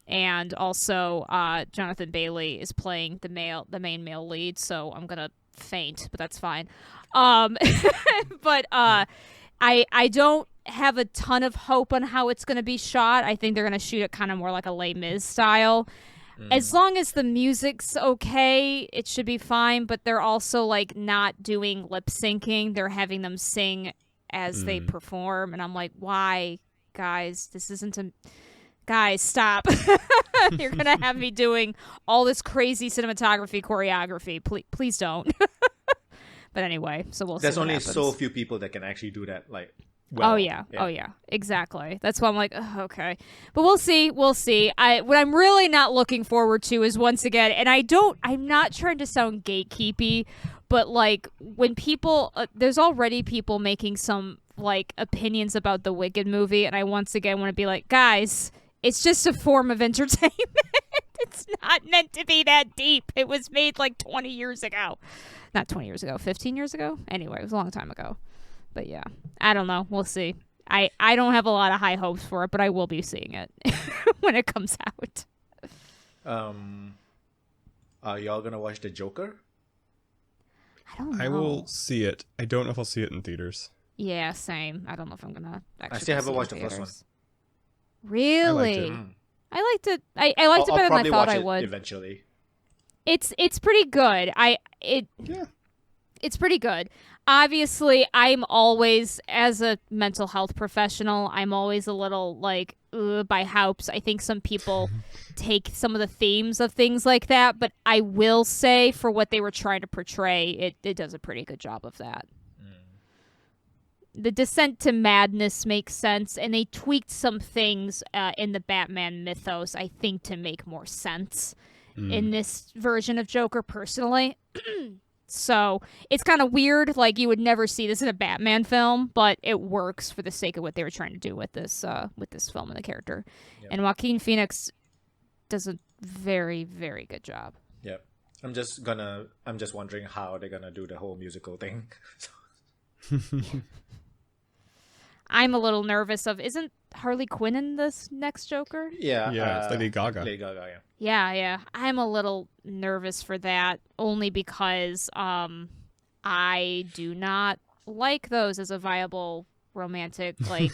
And also Jonathan Bailey is playing the main male lead, so I'm gonna faint, but that's fine. But I don't have a ton of hope on how it's gonna be shot. I think they're gonna shoot it kind of more like a Les Mis style. As long as the music's okay, it should be fine, but they're also like not doing lip syncing. They're having them sing as they perform, and I'm like, why, guys? This isn't guys, stop. You're gonna have me doing all this crazy cinematography choreography. Please don't. But anyway, so we'll see. There's what only happens. so few people that can actually do that. Like, well, oh yeah, exactly. That's why I'm like, ugh, okay, but we'll see. What I'm really not looking forward to is once again, and I'm not trying to sound gatekeepy, but like when people, there's already people making some like opinions about the Wicked movie, and I once again want to be like, guys, it's just a form of entertainment. It's not meant to be that deep. It was made like 20 years ago. Not 20 years ago, 15 years ago? Anyway, it was a long time ago. But yeah, I don't know. We'll see. I don't have a lot of high hopes for it, but I will be seeing it when it comes out. Are y'all gonna watch The Joker? I don't know. I will see it. I don't know if I'll see it in theaters. Yeah, same. I don't know if I'm gonna actually I still haven't see it in watched the first one. theaters. Really? I liked it. I liked it. I liked it better than I thought I watch it would. eventually. It's pretty good. It's pretty good. Obviously, I'm always, as a mental health professional, I'm always a little like by hopes. I think some people take some of the themes of things like that, but I will say for what they were trying to portray, it does a pretty good job of that. The descent to madness makes sense, and they tweaked some things in the Batman mythos, I think, to make more sense in this version of Joker, personally. So it's kind of weird. Like, you would never see this in a Batman film, but it works for the sake of what they were trying to do with this film and the character. Yep. And Joaquin Phoenix does a very, very good job. Yep. I'm just wondering how they're gonna do the whole musical thing. I'm a little nervous isn't Harley Quinn in this next Joker? Yeah. Yeah, it's Lady Gaga. Lady Gaga, yeah. Yeah. I'm a little nervous for that, only because I do not like those as a viable romantic, like...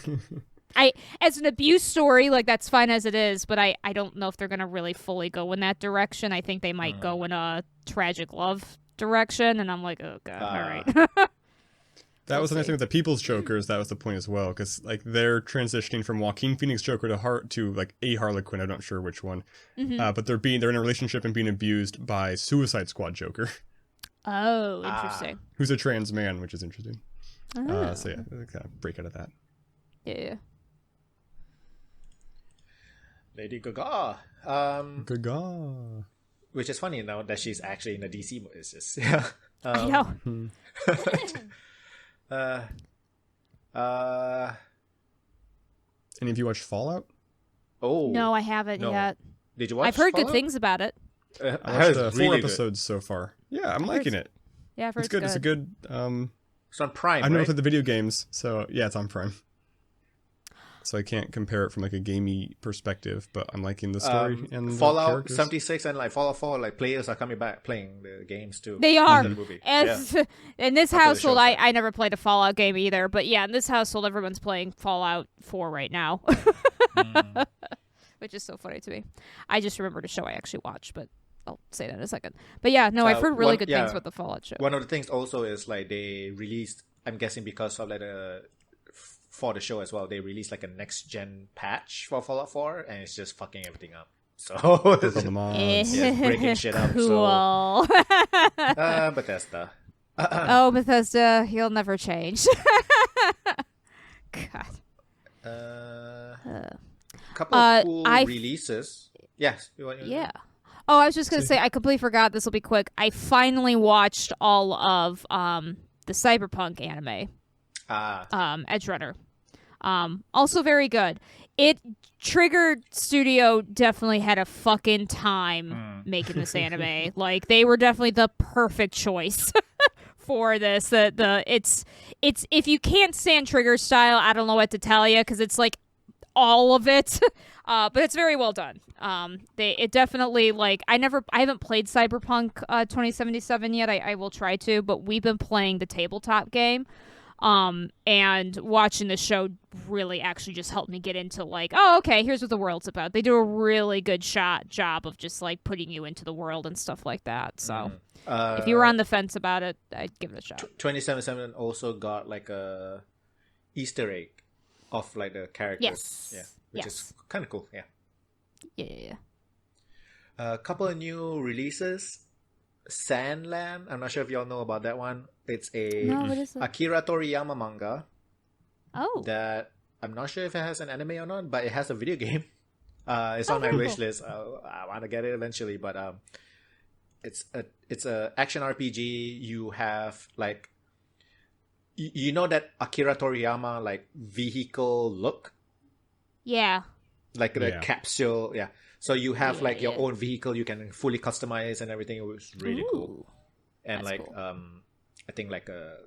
as an abuse story, like, that's fine as it is, but I don't know if they're going to really fully go in that direction. I think they might go in a tragic love direction, and I'm like, oh, God, all right. That was the nice thing with the People's Jokers. That was the point as well, because like they're transitioning from Joaquin Phoenix Joker to like a Harley Quinn. I'm not sure which one, but they're in a relationship and being abused by Suicide Squad Joker. Oh, interesting. Who's a trans man, which is interesting. So yeah, kind of break out of that. Yeah. Lady Gaga. Gaga. Which is funny now that she's actually in the DC movie. It's just yeah. I know. Any of you watched Fallout? Oh no, I haven't yet. Did you watch? I've heard Fallout? good things about it. I watched 4 episodes so far. Yeah, I'm liking it. Yeah, I've heard it's good. It's a good. It's on Prime. I've never right? played the video games, so yeah, it's on Prime. So I can't compare it from like a gamey perspective, but I'm liking the story and Fallout the characters. 76 and like Fallout 4, like players are coming back playing the games too. They are. The movie. In this household, shows, I never played a Fallout game either, but yeah, in this household, everyone's playing Fallout 4 right now, which is so funny to me. I just remembered a show I actually watched, but I'll say that in a second. But yeah, no, I've heard really good things about the Fallout show. One of the things also is like they released, I'm guessing because of like for the show as well, they released like a next gen patch for Fallout 4, and it's just fucking everything up. So the mods. yeah, breaking shit up. Cool. So, Bethesda. Oh, Bethesda, you'll never change. God. Couple of cool releases. Yes. Yeah. Oh, I was just gonna say, I completely forgot. This will be quick. I finally watched all of the Cyberpunk anime. Edge Runner. Also very good. Trigger Studio definitely had a fucking time making this anime. Like, they were definitely the perfect choice for this. It's if you can't stand Trigger style, I don't know what to tell you, because it's like all of it. But it's very well done. It definitely, like, I haven't played Cyberpunk 2077 yet. I will try to, but we've been playing the tabletop game. And watching the show really actually just helped me get into, like, oh, okay, here's what the world's about. They do a really good job of just, like, putting you into the world and stuff like that. So if you were on the fence about it, I'd give it a shot. 2077 also got like a Easter egg of like the characters. Yes. Yeah. Which is kind of cool. Yeah. Yeah. A couple of new releases. Sandland. I'm not sure if y'all know about that one. It's a No, what is it? Akira Toriyama manga Oh. that I'm not sure if it has an anime or not, but it has a video game. It's on my very wish cool. list. I want to get it eventually, but it's a action RPG. You have like you know that Akira Toriyama like vehicle look, Yeah. like the Yeah. capsule. Yeah. So you have Yeah, like your yeah. own vehicle. You can fully customize and everything. It was really cool. Ooh. And That's like cool. I think like a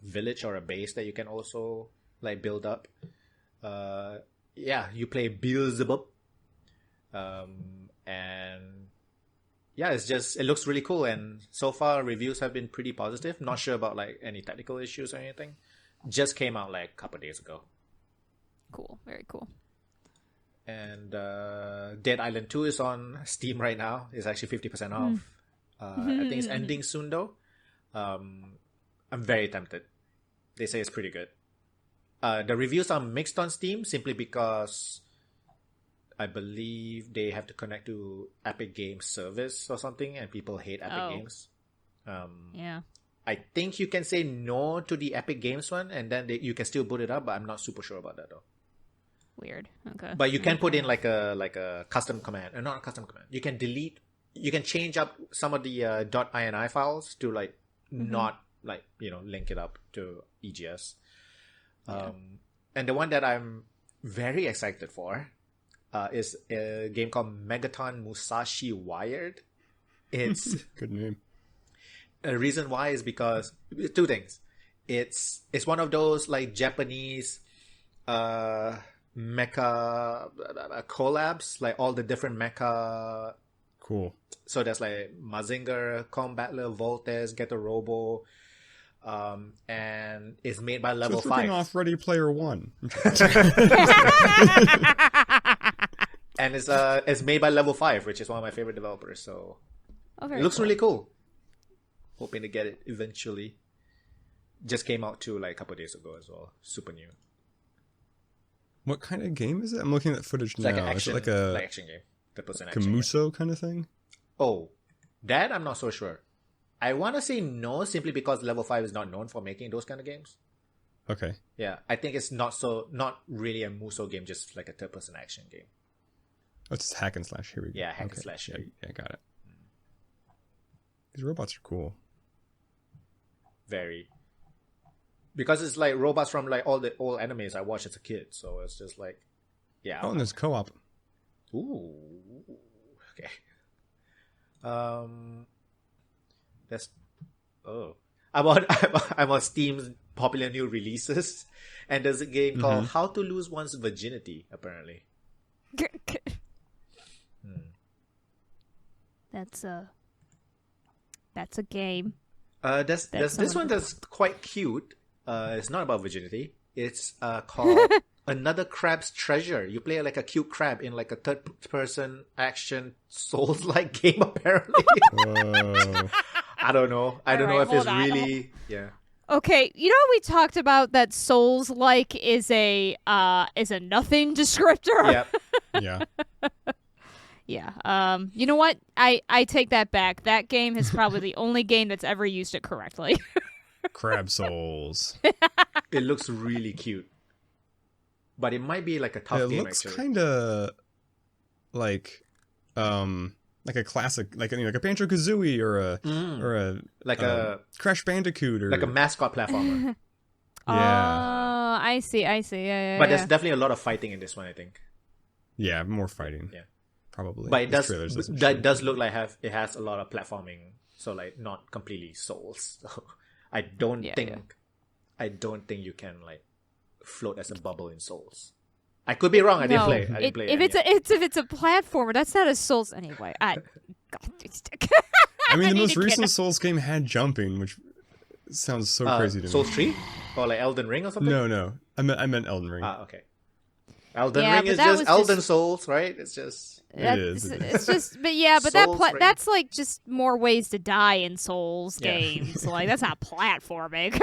village or a base that you can also like build up. Yeah, you play Beelzebub. And yeah, it looks really cool, and so far reviews have been pretty positive. Not sure about like any technical issues or anything. Just came out like a couple days ago. Cool. Very cool. And Dead Island 2 is on Steam right now. It's actually 50% off. I think it's ending soon though. I'm very tempted. They say it's pretty good. The reviews are mixed on Steam simply because I believe they have to connect to Epic Games service or something, and people hate Epic Games. Yeah. I think you can say no to the Epic Games one, and then you can still boot it up. But I'm not super sure about that though. Weird. Okay. But you can put in like a custom command, or not a custom command. You can change up some of the .ini files to like not like link it up to EGS. And the one that I'm very excited for is a game called Megaton Musashi Wired. It's Good name. a reason why is because two things. It's one of those like Japanese mecha collabs, like all the different mecha. Cool. So there's like Mazinger, Combattler, Voltes, Getter Robo, and it's made by Level So it's ripping 5. off Ready Player One. And it's made by Level 5, which is one of my favorite developers. So very it looks cool. really cool. Hoping to get it eventually. Just came out too, like a couple days ago as well. Super new. What kind of game is it? I'm looking at footage It's now. like an Is action, it like a action game. That puts an like a action game. Muso kind of thing? Oh, that I'm not so sure. I want to say no, simply because Level 5 is not known for making those kind of games. Okay. Yeah, I think it's not really a Muso game, just like a third-person action game. Oh, it's hack and slash. Here we go. Yeah, hack and slash. Yeah, got it. These robots are cool. Very. Because it's like robots from like all the old animes I watched as a kid, so it's just like, yeah. Oh, and there's co-op. Ooh. Okay. That's. Oh. I'm on Steam's popular new releases, and there's a game called How to Lose One's Virginity, apparently. That's a game. There's this someone- one that's quite cute. It's not about virginity. It's called Another Crab's Treasure. You play like a cute crab in like a third-person action Souls-like game, apparently. Whoa. I don't know. I don't know Alright, if it's hold on. really... Yeah. Okay, you know we talked about that Souls-like is a nothing descriptor. Yep. Yeah. Yeah. You know what? I take that back. That game is probably the only game that's ever used it correctly. Crab souls. It looks really cute. But it might be like a tough It game, looks actually. kind of like a classic, like a Banjo-Kazooie or a Like a Crash Bandicoot or like a mascot platformer. Yeah. I see. Yeah. But there's definitely a lot of fighting in this one, I think. Yeah, more fighting. Yeah. Probably. But it These trailers does doesn't that show. does look like it has a lot of platforming, so like not completely Souls. So I don't think you can like float as a bubble in Souls. I could be wrong. I didn't play. If it's a platformer, that's not a Souls anyway. God, I mean, the need most to get recent up. Souls game had jumping, which sounds so crazy to Souls me. 3 or like Elden Ring or something. No. I meant Elden Ring. Okay. Elden Yeah, Ring but is that just was Elden just- Souls, right? It's just It is. It's just, but Souls right. that's like just more ways to die in Souls Yeah. games. Like that's not platforming.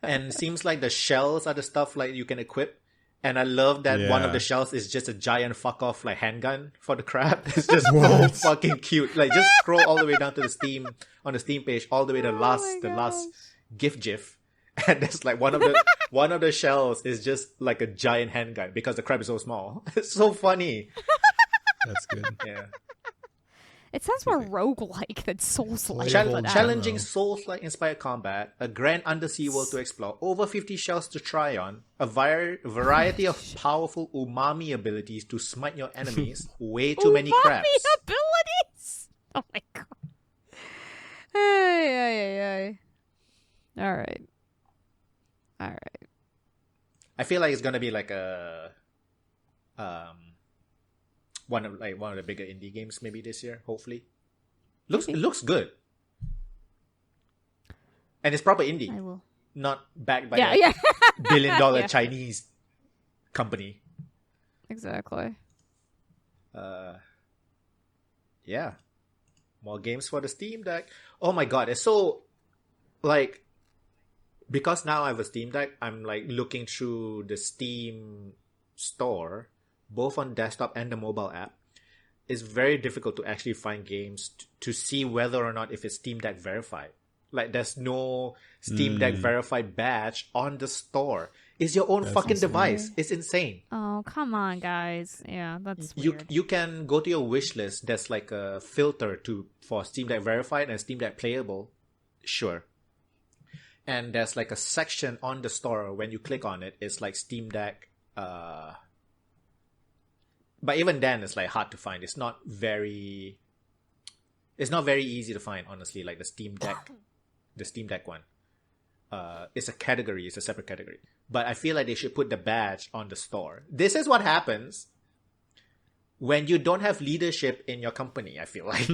and seems like the shells are the stuff like you can equip, And I love that one of the Yeah. shells is just a giant fuck off like handgun for the crab. It's just so fucking cute. Like just scroll all the way down to the Steam on the Steam page, all the way to the last GIF, and there's like one of the shells is just like a giant handgun because the crab is so small. It's so funny. That's good. Yeah. It sounds more roguelike than Souls-like. Challenging Souls-like inspired combat, a grand undersea world to explore, over 50 shells to try on, a variety of powerful umami abilities to smite your enemies, way too many crabs. Umami abilities! Oh my god. Ay. Alright. I feel like it's gonna be like a one of the bigger indie games maybe this year, hopefully. It looks good. And it's proper indie. I will. Not backed by Yeah. $1 billion Chinese company. Exactly. Yeah. More games for the Steam Deck. Oh my god, it's so like because now I have a Steam Deck, I'm like looking through the Steam store, both on desktop and the mobile app. It's very difficult to actually find games to see whether or not if it's Steam Deck verified. Like there's no Steam Deck verified badge on the store. It's your own fucking device. It's insane. Oh, come on, guys. Yeah, that's weird. You can go to your wish list. There's like a filter for Steam Deck verified and Steam Deck playable. Sure. And there's like a section on the store when you click on it. It's like Steam Deck. But even then, it's like hard to find. It's not very easy to find, honestly. Like the Steam Deck one. It's a category. It's a separate category. But I feel like they should put the badge on the store. This is what happens when you don't have leadership in your company, I feel like.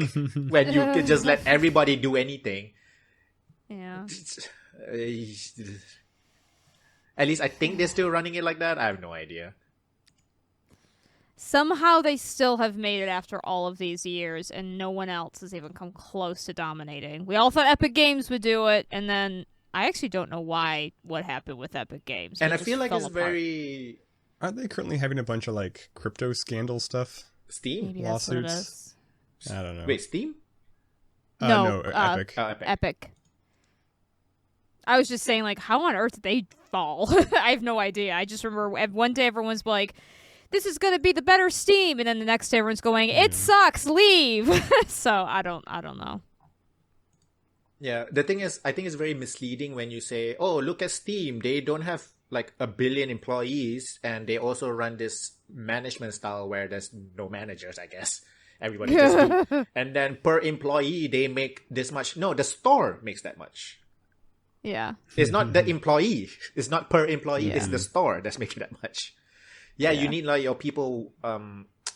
When you can just let everybody do anything. Yeah. At least I think they're still running it like that. I have no idea. Somehow they still have made it after all of these years, and no one else has even come close to dominating. We all thought Epic Games would do it, and then I actually don't know what happened with Epic Games. And It I just feel like fell it's apart. very... Aren't they currently having a bunch of like crypto scandal stuff? Steam? Maybe that's what it lawsuits? is. I don't know. Wait, Steam? No, Epic. Oh, Epic. Epic. I was just saying, like, how on earth did they fall? I have no idea. I just remember one day everyone's like, this is going to be the better Steam, and then the next day everyone's going, it sucks, leave. So I don't know. Yeah, the thing is, I think it's very misleading when you say, oh, look at Steam. They don't have like 1 billion employees, and they also run this management style where there's no managers, I guess. Everybody just do. And then per employee, they make this much. No, the store makes that much. Yeah. It's not the employee. It's not per employee. Yeah. It's the store that's making that much. Yeah, you need like your people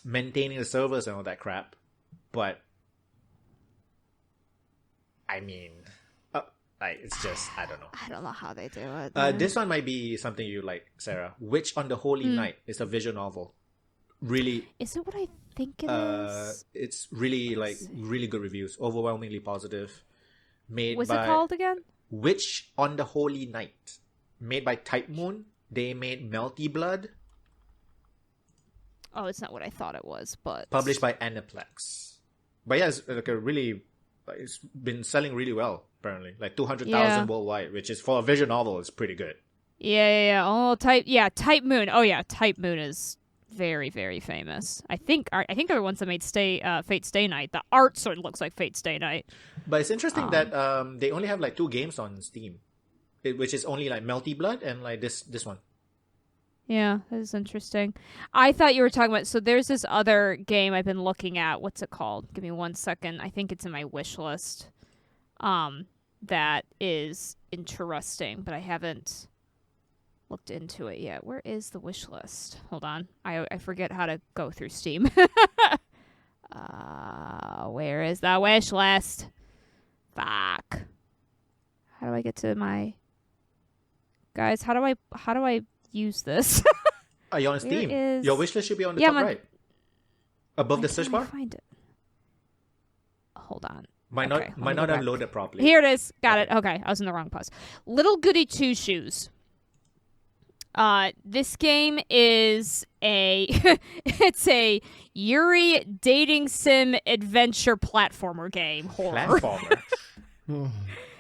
maintaining the servers and all that crap. But I mean, like it's just I don't know. I don't know how they do it. This one might be something you like, Sarah. Witch on the Holy Night. It's a visual novel. Really, Is it what I think it is? it's really like really good reviews. Overwhelmingly positive. What's it called again? Witch on the Holy Night. Made by Type Moon. They made Melty Blood. Oh, it's not what I thought it was, but... Published by Aniplex. But yeah, it's like a really... Like, it's been selling really well, apparently. Like 200,000 worldwide, which is, for a visual novel, is pretty good. Yeah. Oh, Type Moon. Oh, yeah, Type Moon is very, very famous. I think they're the ones that made Fate Stay Night. The art sort of looks like Fate Stay Night. But it's interesting that they only have like 2 games on Steam. Which is only like Melty Blood and like this one. Yeah, that is interesting. I thought you were talking about... So there's this other game I've been looking at. What's it called? Give me 1 second. I think it's in my wish list. That is interesting, but I haven't looked into it yet. Where is the wish list? Hold on. I forget how to go through Steam. Where is the wish list? Fuck. How do I get to my... Guys, how do I use this? Are you on Steam? Your wish list should be on the top right. Above the search bar? Find it. Hold on. Might not have loaded properly. Here it is. Got it. Okay, I was in the wrong pause. Little Goody Two Shoes. This game is it's a Yuri dating sim adventure platformer game. Horror. Platformer.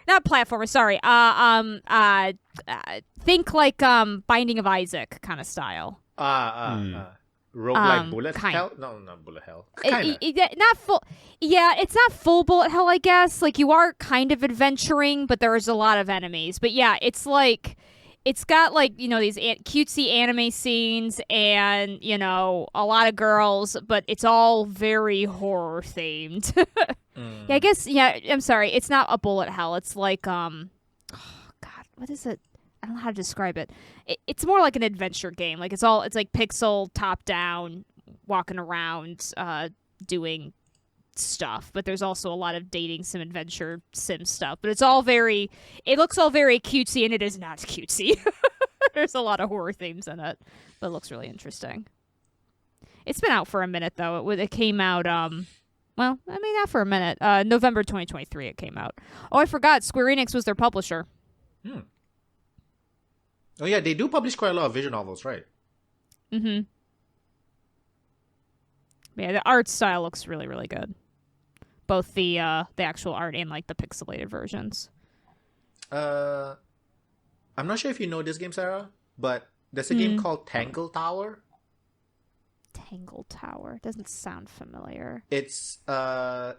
Not platformer, sorry. Think like Binding of Isaac kind of style. Roguelike bullet hell? No, not bullet hell. Kinda. Not full. Yeah, it's not full bullet hell, I guess. Like, you are kind of adventuring, but there's a lot of enemies. But yeah, it's like, it's got like, you know, these cutesy anime scenes and, you know, a lot of girls, but it's all very horror themed. Yeah, I guess. Yeah, I'm sorry. It's not a bullet hell. It's like oh, God, what is it? I don't know how to describe it. It's more like an adventure game. Like, it's like pixel top down, walking around, doing stuff. But there's also a lot of dating sim adventure sim stuff. But it looks all very cutesy, and it is not cutesy. There's a lot of horror themes in it, but it looks really interesting. It's been out for a minute though. It came out well, I mean, not for a minute. November 2023 it came out. Oh, I forgot. Square Enix was their publisher. Oh yeah, they do publish quite a lot of visual novels, right? Mm-hmm. Yeah, the art style looks really, really good. Both the actual art and like the pixelated versions. I'm not sure if you know this game, Sarah, but there's a game called Tangle Tower. Tangle Tower doesn't sound familiar. It's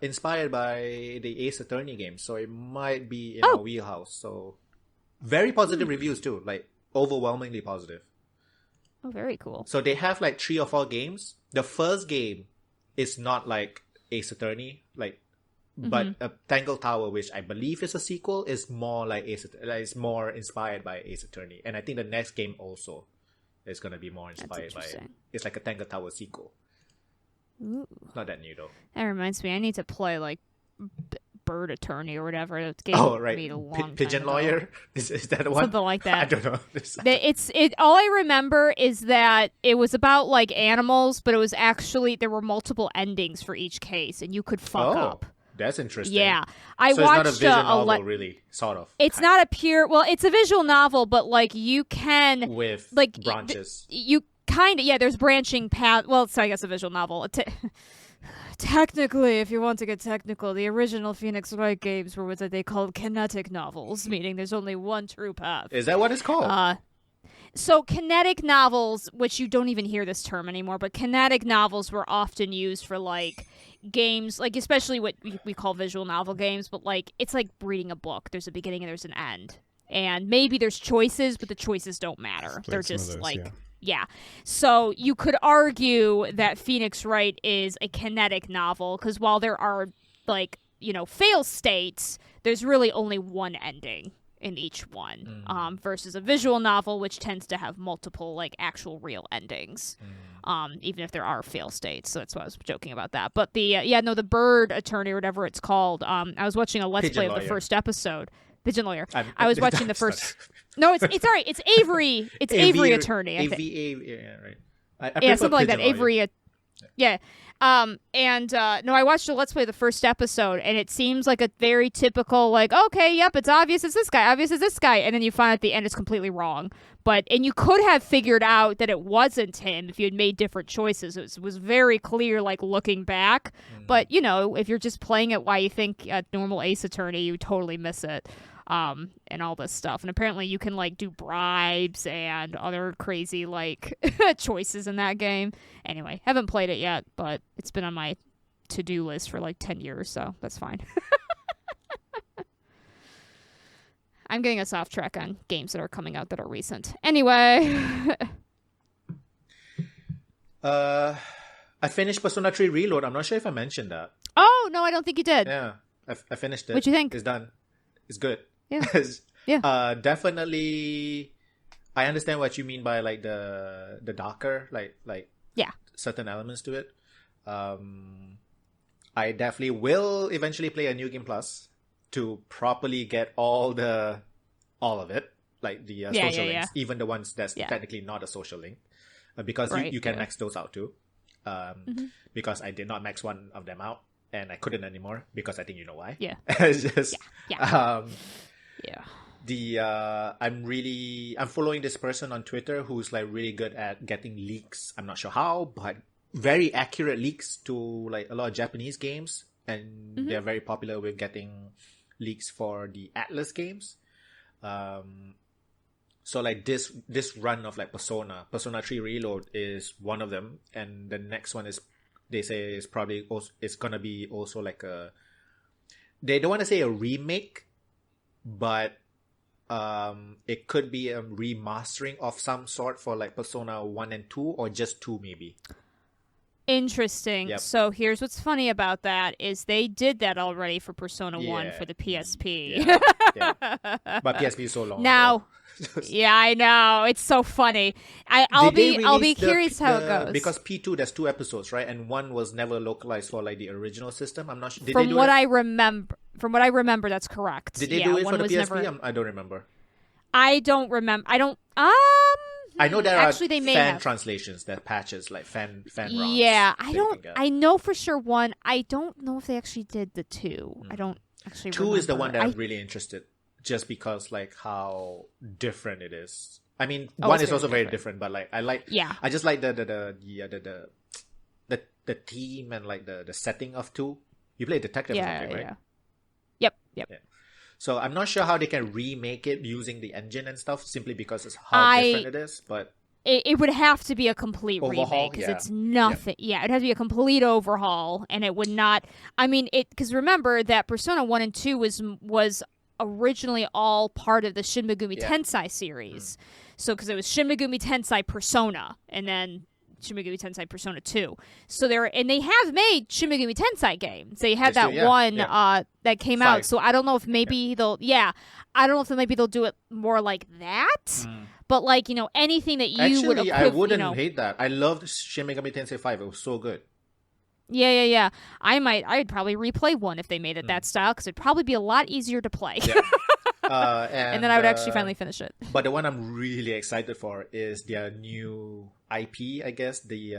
inspired by the Ace Attorney game, so it might be in our wheelhouse. So very positive reviews too, like overwhelmingly positive. Oh, very cool. So they have like 3 or 4 games. The first game is not like Ace Attorney, like, but Tangle Tower, which I believe is a sequel, is more like it's more inspired by Ace Attorney, and I think the next game also is gonna be more inspired by it. It's like a Tangle Tower sequel. Ooh. Not that new though. That reminds me, I need to play like Bird Attorney or whatever. That game right. made a long Pigeon time ago. Lawyer? Is that the one? Something like that. I don't know. All I remember is that it was about like animals, but it was actually there were multiple endings for each case, and you could fuck up. That's interesting. Yeah, so watched it's not a visual novel, really, sort of. It's not a pure. Well, it's a visual novel, but like you can with like branches. You kind of there's branching path. Well, it's I guess a visual novel. Technically, if you want to get technical, the original Phoenix Wright games were what they called kinetic novels, meaning there's only one true path. Is that what it's called? So kinetic novels, which you don't even hear this term anymore, but kinetic novels were often used for like games, like especially what we call visual novel games, but like it's like reading a book. There's a beginning and there's an end. And maybe there's choices, but the choices don't matter. They're just those, like... Yeah. So you could argue that Phoenix Wright is a kinetic novel because while there are, like, you know, fail states, there's really only one ending in each one versus a visual novel, which tends to have multiple, like, actual real endings, even if there are fail states. So that's why I was joking about that. But the Bird Attorney or whatever it's called, I was watching a Let's Play of the first episode. Pigeon Lawyer. I was watching the first... No, it's all right. It's Avery. It's Avery Attorney. I think. Yeah, right. Yeah, something like that. Avery. Yeah. No, I watched a Let's Play of the first episode, and it seems like a very typical, like, okay, yep, it's obvious it's this guy, obvious it's this guy, and then you find at the end it's completely wrong. And you could have figured out that it wasn't him if you had made different choices. It was very clear, like, looking back. But, you know, if you're just playing it while you think a normal Ace Attorney, you totally miss it. And all this stuff. And apparently you can, like, do bribes and other crazy, like, choices in that game. Anyway, haven't played it yet, but it's been on my to-do list for, like, 10 years, so that's fine. I'm getting us off track on games that are coming out that are recent. Anyway. I finished Persona 3 Reload. I'm not sure if I mentioned that. Oh, no, I don't think you did. Yeah, I finished it. What'd you think? It's done. It's good. Yeah. Yeah. Definitely, I understand what you mean by like the darker, like yeah, certain elements to it. I definitely will eventually play a New Game Plus to properly get all of it, like the social links, even the ones that's technically not a social link, because you can max those out too. Because I did not max one of them out. And I couldn't anymore because I think you know why. Yeah. It's just, yeah. I'm following this person on Twitter who's like really good at getting leaks. I'm not sure how, but very accurate leaks to like a lot of Japanese games, and they're very popular with getting leaks for the Atlas games. So like this run of like Persona 3 Reload is one of them, and the next one is, they say, is probably also, it's gonna be also like a, they don't want to say a remake, but it could be a remastering of some sort for like Persona 1 and 2, or just 2 maybe. Interesting. Yep. So here's what's funny about that is they did that already for Persona 1 for the PSP. Yeah. But PSP is so long now. ago. Yeah, I know. It's so funny. I'll be curious how it goes. Because P2 there's 2 episodes, right? And 1 was never localized for like the original system. I'm not sure. From what I remember, that's correct. Did they do it for the PSP? I don't remember. I don't remember. I know there actually, are they may fan have translations, that patches, like fan ROMs. Yeah, I know for sure 1. I don't know if they actually did the 2. I don't actually 2 remember. is the one that I'm really interested, just because like how different it is. I mean, 1 is also very different, but like I just like the theme and like the setting of 2. You play detective or something, right? Yep. Yeah. So I'm not sure how they can remake it using the engine and stuff, simply because it's how different it is. But it would have to be a complete overhaul, remake, because it's nothing. Yeah, it'd have to be a complete overhaul, and it would not. I mean, because remember that Persona 1 and 2 was originally all part of the Shin Megami Tensei series. So because it was Shin Megami Tensei Persona, and then Shin Megami Tensei Persona 2. So they have made Shin Megami Tensei games. They had that one that came 5. out. So I don't know if maybe they'll I don't know if maybe they'll do it more like that. But like, anything that you would I wouldn't hate that. I loved Shin Megami Tensei 5. It was so good. Yeah. I'd probably replay 1 if they made it that style, because it'd probably be a lot easier to play. Yeah. And then I would actually finally finish it. But the one I'm really excited for is their new IP, I guess, the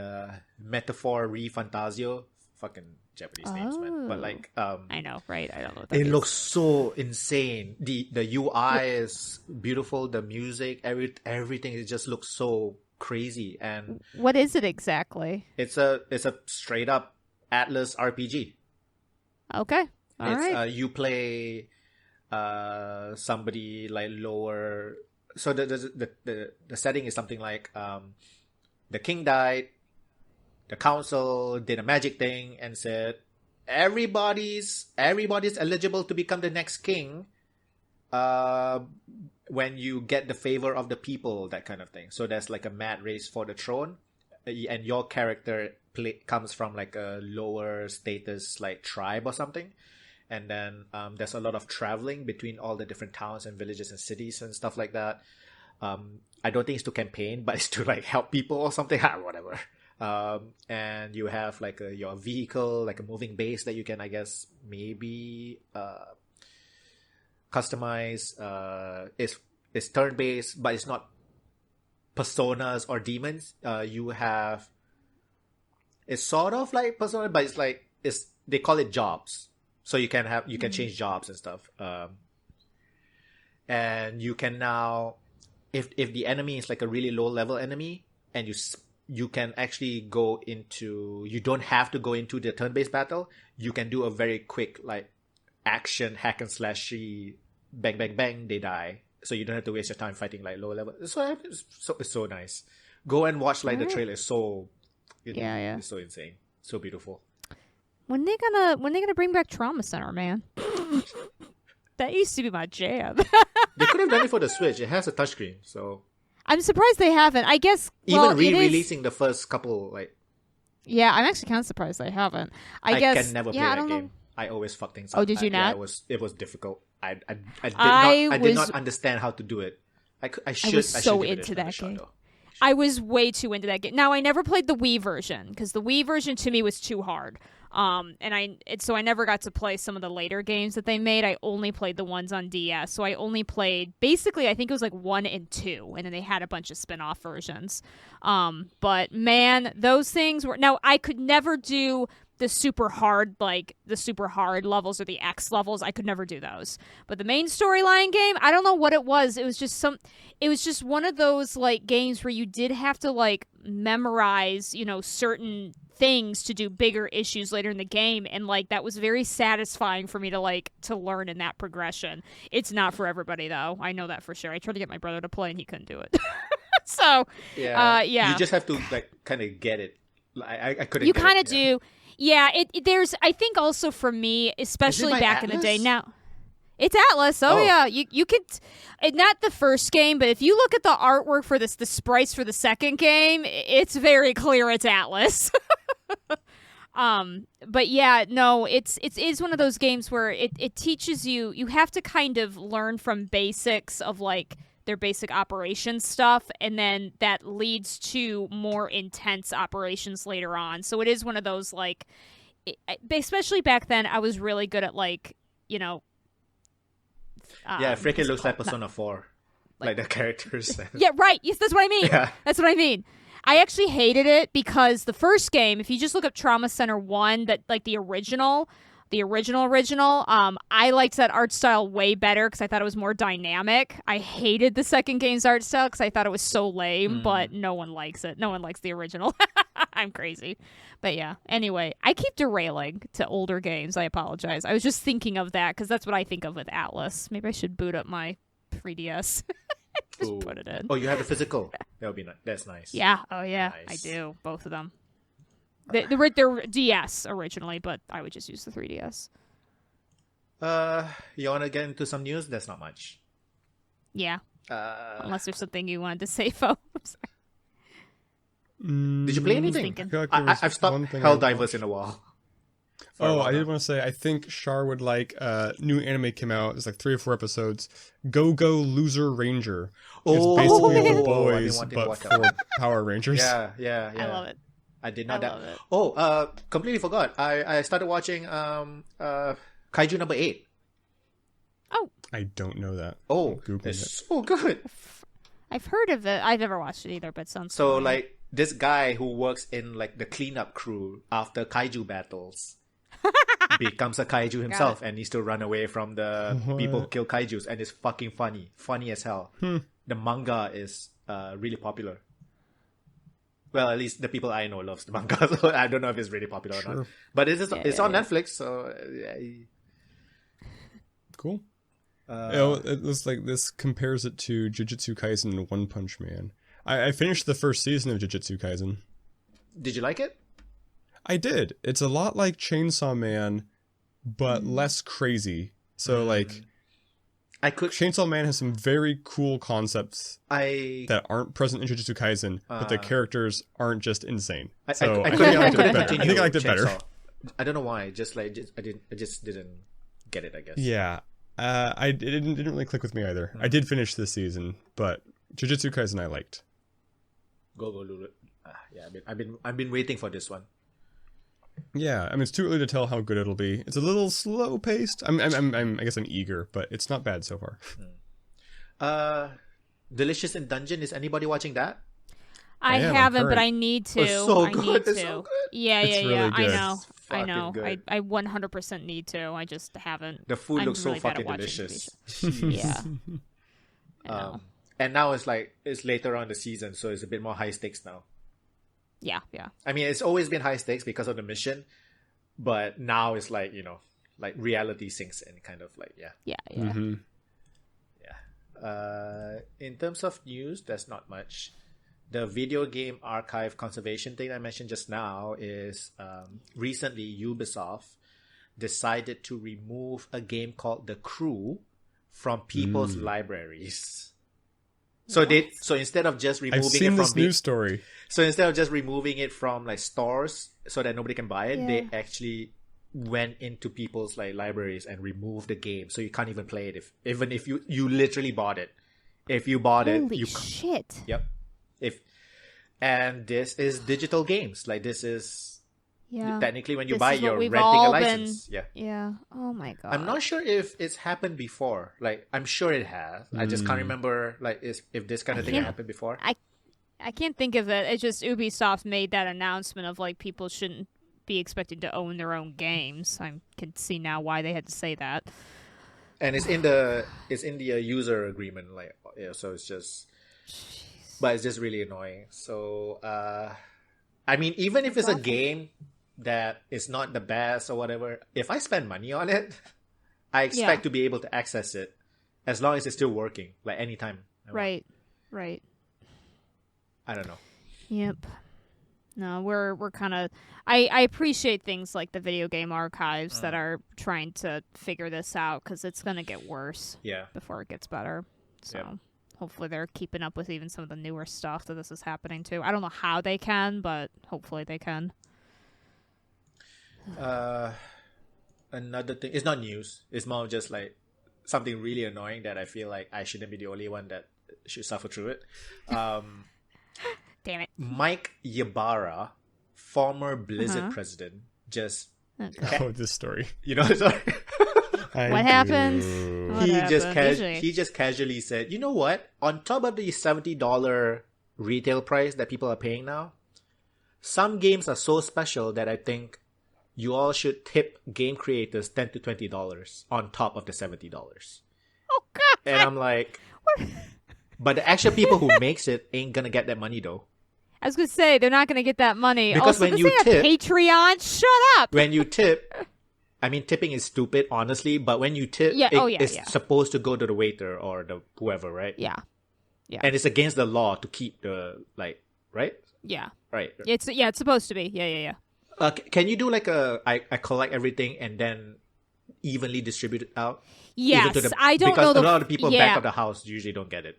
Metaphor Re Fantasio. Fucking Japanese names, man. But like, I know, right? I don't know what that it is. looks so insane. The UI is beautiful. The music, everything, it just looks so crazy. And what is it exactly? It's a straight up Atlas RPG. Okay, all right. You play somebody like lower. So the setting is something like the king died, the council did a magic thing and said everybody's eligible to become the next king when you get the favor of the people, that kind of thing. So there's like a mad race for the throne, and your character comes from like a lower status like tribe or something. And then there's a lot of traveling between all the different towns and villages and cities and stuff like that. I don't think it's to campaign, but it's to like help people or something, whatever. And you have like your vehicle, like a moving base that you can, I guess, maybe customize. It's turn-based, but it's not personas or demons. It's sort of like Persona, but it's like they call it jobs. So you can change jobs and stuff. And you can now, if the enemy is like a really low level enemy, and you can actually go into, you don't have to go into the turn-based battle. You can do a very quick like action hack and slashy, bang bang bang, they die. So you don't have to waste your time fighting like low level. So it's so nice. Go and watch like the trailer. It's so it's so insane, so beautiful. When they gonna bring back Trauma Center, man? That used to be my jam. They could have done it for the Switch. It has a touchscreen, so I'm surprised they haven't. I guess even re-releasing the first couple, like, yeah, I'm actually kind of surprised they haven't. I guess can never play that game. I always fuck things up. Oh, did you not? Yeah, it was difficult. I did not understand how to do it. I was so into that game. I was way too into that game. Now, I never played the Wii version because the Wii version to me was too hard. So I never got to play some of the later games that they made. I only played the ones on DS. So I only played, basically, I think it was like 1 and 2, and then they had a bunch of spin-off versions. But man, those things were, now I could never do the super hard levels or the X levels. I could never do those. But the main storyline game, I don't know what it was. It was just one of those like games where you did have to like memorize, certain things to do bigger issues later in the game, and like that was very satisfying for me to learn in that progression. It's not for everybody though. I know that for sure. I tried to get my brother to play and he couldn't do it. So yeah. You just have to like kind of get it. I couldn't. You kind of do. Yeah, there's. I think also for me, especially back Atlas? in the day. Now, it's Atlas. Oh yeah, you could. Not the first game, but if you look at the artwork for the sprites for the second game, it's very clear it's Atlas. But yeah, no, it is one of those games where it teaches you. You have to kind of learn from basics of like their basic operations stuff, and then that leads to more intense operations later on. So it is one of those like, especially back then, I was really good at like, freaking looks like Persona 4, like the characters. Yeah, right. Yes, that's what I mean. Yeah. That's what I mean. I actually hated it because the first game, if you just look up Trauma Center 1, that like the original, I liked that art style way better because I thought it was more dynamic. I hated the second game's art style because I thought it was so lame, but no one likes it. No one likes the original. I'm crazy. But yeah, anyway, I keep derailing to older games. I apologize. I was just thinking of that because that's what I think of with Atlas. Maybe I should boot up my 3DS. Just put it in. Oh, you have the physical. That would be nice. That's nice. Yeah. Oh yeah, nice. I do. Both of them. They're DS originally, but I would just use the 3DS. You want to get into some news? That's not much. Yeah. Unless there's something you wanted to say, Fo. I'm sorry. Did you play anything? I've stopped Helldivers in a while. I did want to say, I think Shar would like new anime came out. It's like 3 or 4 episodes. Go Loser Ranger. It's basically the boys, but for Power Rangers. Yeah. I love it. I did not. Completely forgot. I started watching Kaiju number 8. Oh. I don't know that. Oh, it's so good. I've heard of it. I've never watched it either, but it sounds so familiar. like this guy who works in like the cleanup crew after kaiju battles becomes a kaiju himself and needs to run away from the people who kill kaijus, and it's fucking funny as hell. The manga is really popular. Well, at least the people I know loves the manga, so I don't know if it's really popular or not. But it's on Netflix, so cool. It looks like this compares it to Jujutsu Kaisen and One Punch Man. I finished the first season of Jujutsu Kaisen. Did you like it? I did. It's a lot like Chainsaw Man, but less crazy. So Chainsaw Man has some very cool concepts that aren't present in Jujutsu Kaisen, but the characters aren't just insane. I think I liked it better. I don't know why. I just didn't get it, I guess. Yeah. It didn't really click with me either. I did finish this season, but Jujutsu Kaisen I liked. Go Lulu. Yeah, I've been waiting for this one. Yeah, I mean it's too early to tell how good it'll be. It's a little slow paced. I guess I'm eager, but it's not bad so far. Delicious in Dungeon. Is anybody watching that? I haven't, but I need to. It's so good. It's so good. Yeah. Really good. I know. Good. I 100% need to. I just haven't. The food looks really so fucking delicious. Yeah. And now it's later on in the season, so it's a bit more high stakes now. Yeah. I mean, it's always been high stakes because of the mission, but now it's like reality sinks in, kind of like Yeah. Mm-hmm. In terms of news, there's not much. The video game archive conservation thing I mentioned just now is recently Ubisoft decided to remove a game called The Crew from people's libraries. So instead of just removing I've seen it from this news story. So instead of just removing it from like stores so that nobody can buy it, they actually went into people's like libraries and removed the game, so you can't even play it even if you literally bought it. If you bought it, Holy shit. Yep. And this is digital games. Like this is technically when you buy, you're renting a license. Yeah. Oh my god. I'm not sure if it's happened before. Like I'm sure it has. I just can't remember like if this kind of thing happened before. I can't think of it. It's just Ubisoft made that announcement of like people shouldn't be expected to own their own games. I can see now why they had to say that. And it's in the user agreement, like, yeah. So it's just, but it's just really annoying. So I mean, even if it's a game that is not the best or whatever, if I spend money on it, I expect to be able to access it as long as it's still working, like anytime. Right. I don't know. Yep. No, we're kind of. I appreciate things like the video game archives that are trying to figure this out, because it's gonna get worse. Yeah. Before it gets better. So hopefully they're keeping up with even some of the newer stuff that this is happening to. I don't know how they can, but hopefully they can. Another thing, it's not news. It's more just like something really annoying that I feel like I shouldn't be the only one that should suffer through it. Damn it. Mike Ybarra, former Blizzard president, just this story. You know, sorry. What happened? He just casually said, you know what? On top of the $70 retail price that people are paying now, some games are so special that I think you all should tip game creators $10 to $20 on top of the $70. Oh God! And I'm like, what? But the actual people who makes it ain't gonna get that money though. I was gonna say they're not gonna get that money. Because also, when you tip, Patreon, shut up. When you tip, I mean, tipping is stupid, honestly. But when you tip, it's supposed to go to the waiter or the whoever, right? Yeah. And it's against the law to keep the right? Yeah. Right. It's supposed to be. Yeah. Can you do like I collect everything and then evenly distribute it out? Yes, I don't know. Because a lot of people back of the house usually don't get it.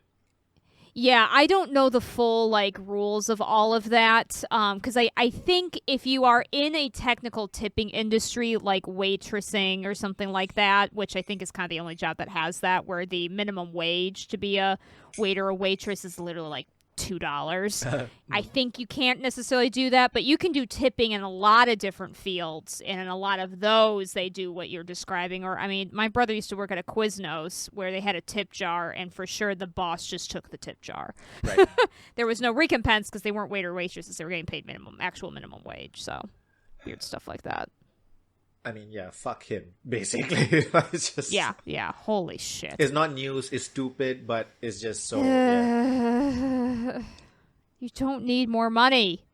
Yeah, I don't know the full rules of all of that, because I think if you are in a technical tipping industry like waitressing or something like that, which I think is kind of the only job that has that, where the minimum wage to be a waiter or waitress is literally like $2. I think you can't necessarily do that, but you can do tipping in a lot of different fields, and in a lot of those they do what you're describing. Or I mean, my brother used to work at a Quiznos where they had a tip jar, and for sure the boss just took the tip jar. Right. There was no recompense because they weren't waiter waitresses; they were getting paid actual minimum wage. So weird stuff like that. I mean, yeah, fuck him, basically. It's just, yeah, holy shit. It's not news, it's stupid, but it's just so, You don't need more money.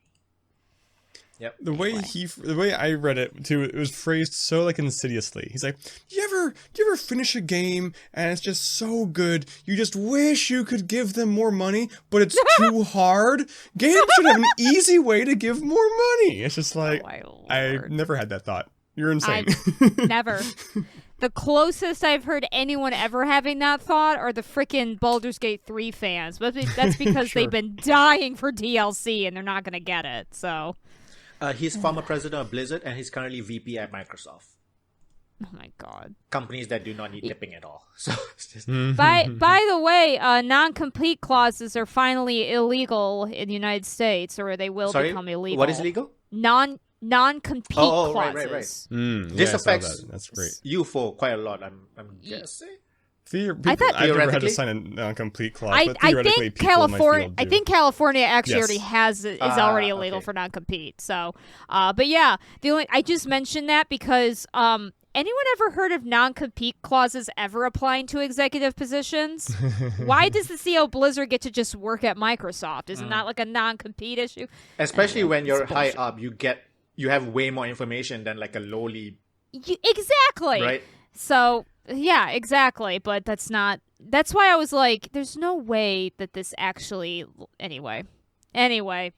Yep. The way I read it too, it was phrased so insidiously. He's like, "Do you ever finish a game and it's just so good, you just wish you could give them more money, but it's too hard? Games should have an easy way to give more money." It's just like, I never had that thought. You're insane. Never. The closest I've heard anyone ever having that thought are the frickin' Baldur's Gate 3 fans. But that's because they've been dying for DLC and they're not going to get it. So, he's former president of Blizzard and he's currently VP at Microsoft. Oh my God. Companies that do not need tipping at all. So it's just... By the way, non-compete clauses are finally illegal in the United States, or they will become illegal. What is illegal? Non-compete clauses. Right. This affects That's great. you for quite a lot, I'm guessing. I've never had to sign a non-complete clause, but theoretically, I think California actually already is already illegal for non-compete. So, but yeah, I just mentioned that because anyone ever heard of non-compete clauses ever applying to executive positions? Why does the CEO of Blizzard get to just work at Microsoft? Is it not like a non-compete issue? Especially when you're high up, you have way more information than like a lowly. Exactly. Right. So yeah, exactly. But that's why I was like, there's no way that this actually. Anyway,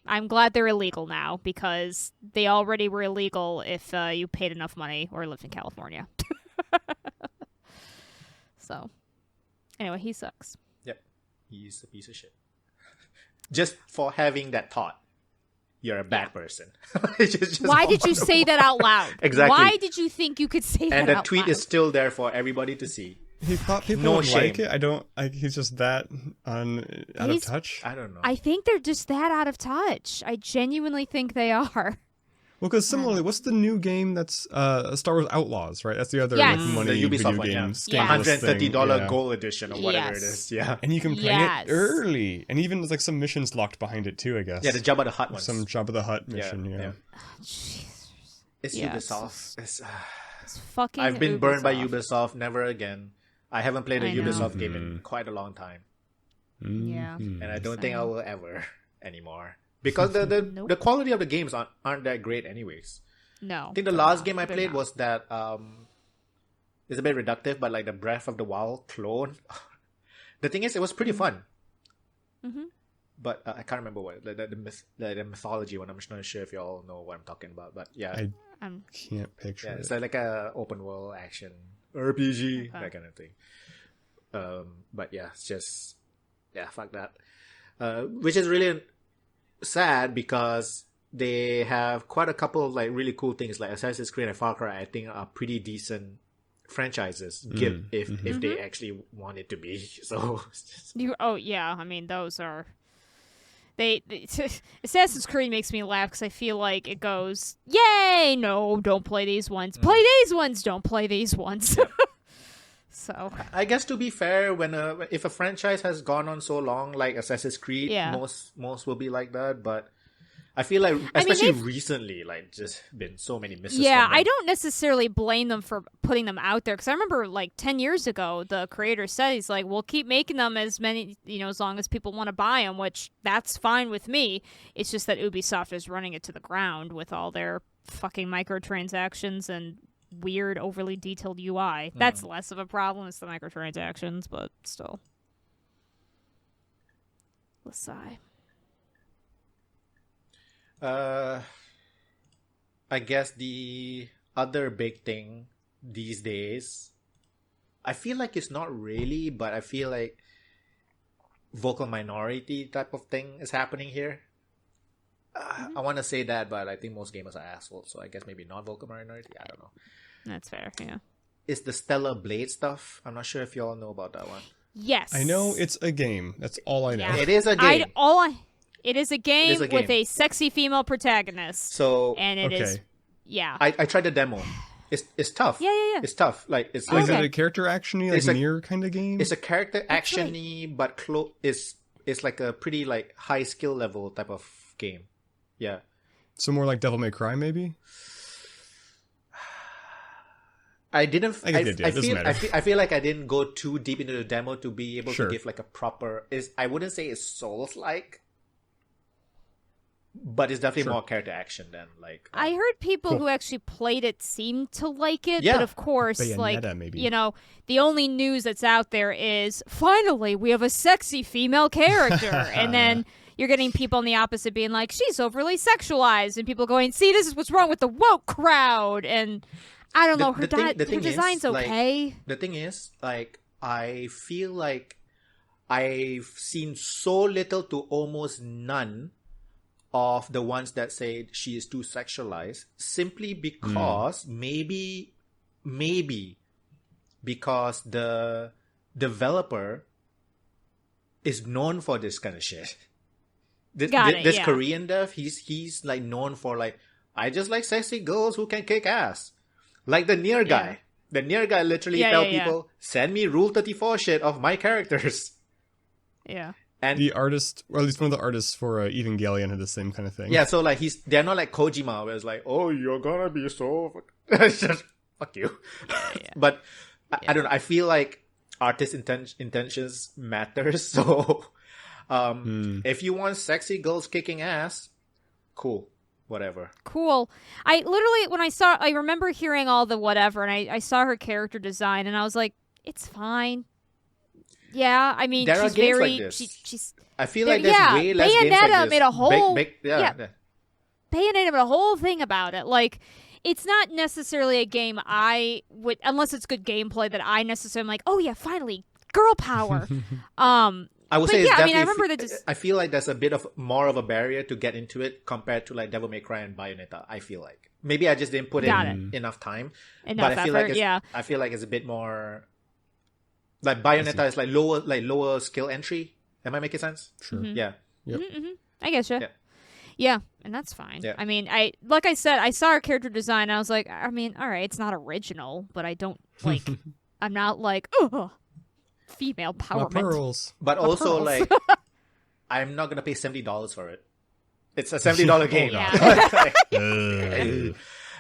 I'm glad they're illegal now because they already were illegal if you paid enough money or lived in California. So, anyway, he sucks. Yep. He's a piece of shit. Just for having that thought, you're a bad person. Why did you say that out loud? Exactly. Why did you think you could say that out loud? And the tweet is still there for everybody to see. He thought people would like it. He's just that out of touch. I don't know. I think they're just that out of touch. I genuinely think they are. Well, because similarly, what's the new game that's Star Wars Outlaws, right? That's the other the money Ubisoft video one, game. $150 gold edition or whatever it is. Yeah. And you can play it early. And even there's some missions locked behind it too, I guess. Yeah, the Jabba the Hutt ones. Some Jabba the Hutt mission, yeah. Jesus. It's Ubisoft. It's fucking I've been burned by Ubisoft. Ubisoft. Never again. I haven't played a I know. Ubisoft game in quite a long time, Yeah. and I don't Same. think I will ever anymore because the quality of the games aren't that great, anyways. No. I think the last game I played was that it's a bit reductive, but like the Breath of the Wild clone. The thing is, it was pretty fun. Mm-hmm. But I can't remember what the mythology one. I'm just not sure if y'all know what I'm talking about. But yeah, I can't picture it. it's like a open world action RPG, Okay. that kind of thing. But yeah, it's just fuck that. Which is really sad because they have quite a couple of like really cool things like Assassin's Creed and Far Cry. I think are pretty decent franchises, if they actually want it to be. So I mean, those are they Assassin's Creed makes me laugh because I feel like it goes, yay, no, don't play these ones, play these ones, don't play these ones. So I guess to be fair, when if a franchise has gone on so long, like Assassin's Creed, most will be like that. But I feel like, especially recently, like just been so many misses. Yeah, from them. I don't necessarily blame them for putting them out there because I remember like 10 years ago, the creator said he's like, "We'll keep making them as many, as long as people want to buy them," which that's fine with me. It's just that Ubisoft is running it to the ground with all their fucking microtransactions and weird, overly detailed UI. That's less of a problem. It's the microtransactions, but still. Let's sigh. I guess the other big thing these days, I feel like it's not really, but I feel like vocal minority type of thing is happening here. I want to say that, but I think most gamers are assholes, so I guess maybe not vocal minority. I don't know. That's fair, yeah. It's the Stellar Blade stuff. I'm not sure if you all know about that one. Yes. I know it's a game. That's all I know. It is a game. It is a game with a sexy female protagonist. So and it is, yeah. I tried the demo. It's tough. Yeah. It's tough. Like it's Is it a character actiony, like Nier kind of game? It's a character actiony, but it's like a pretty like high skill level type of game. Yeah. So more like Devil May Cry, maybe. I didn't. I feel like I didn't go too deep into the demo to be able to give like a proper. I wouldn't say it's Souls-like, but it's definitely more character action than like. I heard people who actually played it seem to like it, Yeah. but of course, Bayonetta, maybe. the only news that's out there is finally we have a sexy female character, and then you're getting people on the opposite being like, she's overly sexualized, and people going, see, this is what's wrong with the woke crowd, and I don't know, her design's okay. Like, the thing is, like, I feel like I've seen so little to almost none of the ones that say she is too sexualized, simply because maybe because the developer is known for this kind of shit. This Korean dev, he's like known for like, I just like sexy girls who can kick ass. Like the Nier guy. Yeah. The Nier guy literally tell people, send me Rule 34 shit of my characters. Yeah. And the artist, or at least one of the artists for Evangelion had the same kind of thing. Yeah, so like they're not like Kojima, where it's like, oh, you're gonna be so... It's just, fuck you. Yeah. But I don't know, I feel like artist intentions matter, so... If you want sexy girls kicking ass, cool. Whatever. Cool. I literally, I remember hearing all the whatever, and I saw her character design, and I was like, it's fine. Yeah, I mean, there she's are games very... like this. She's I feel like there's way less games like this. Made a whole... Bayonetta made a whole thing about it. Like, it's not necessarily a game I would... Unless it's good gameplay that I necessarily am like, oh yeah, finally, girl power. I would say it's definitely, I remember that I feel like there's a bit of more of a barrier to get into it compared to like Devil May Cry and Bayonetta. I feel like maybe I just didn't put in enough time, but I feel I feel like it's a bit more like Bayonetta is like lower skill entry. Am I making sense? Sure. Mm-hmm. Yeah. Yep. Mm-hmm. I guess you. Yeah, and that's fine. Yeah. I mean, like I said, I saw her character design, and I was like, I mean, all right, it's not original, but I don't like. I'm not like, oh. Female empowerment. My pearls. But also, like, I'm not going to pay $70 for it. It's a $70 game.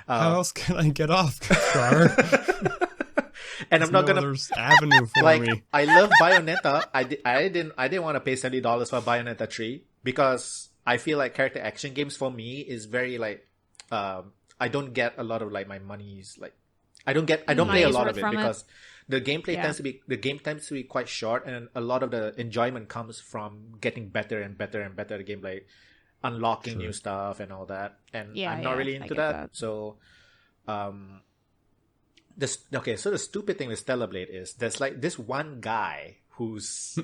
How else can I get off, car? And I'm not gonna There's avenue for like. me. I love Bayonetta. I didn't want to pay $70 for Bayonetta 3 because I feel like character action games for me is very like I don't get a lot of like my money's like I don't play a lot of it because the gameplay tends to be quite short, and a lot of the enjoyment comes from getting better and better and better at the gameplay, unlocking new stuff and all that. And I'm not really into that. So so the stupid thing with Stellar Blade is there's like this one guy who's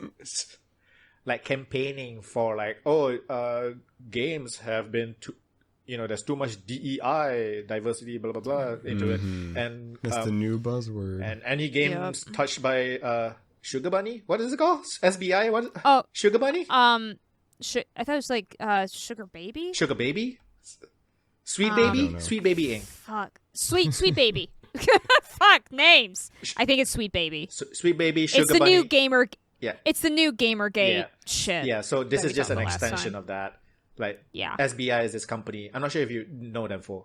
like campaigning for like, games have been too, there's too much DEI, diversity, blah blah blah into it, and that's the new buzzword. And any games touched by Sugar Bunny, what is it called? SBI? What? Oh, Sugar Bunny? I thought it was like Sugar Baby. Sugar Baby, Sweet Baby, Sweet Baby Inc. Fuck, Sweet Baby. Fuck names. I think it's Sweet Baby. Sweet Baby, Sugar Bunny. It's the new gamer. Yeah. It's the new Gamergate shit. Yeah, so this is just an extension of that. Like, yeah. SBI is this company. I'm not sure if you know them for.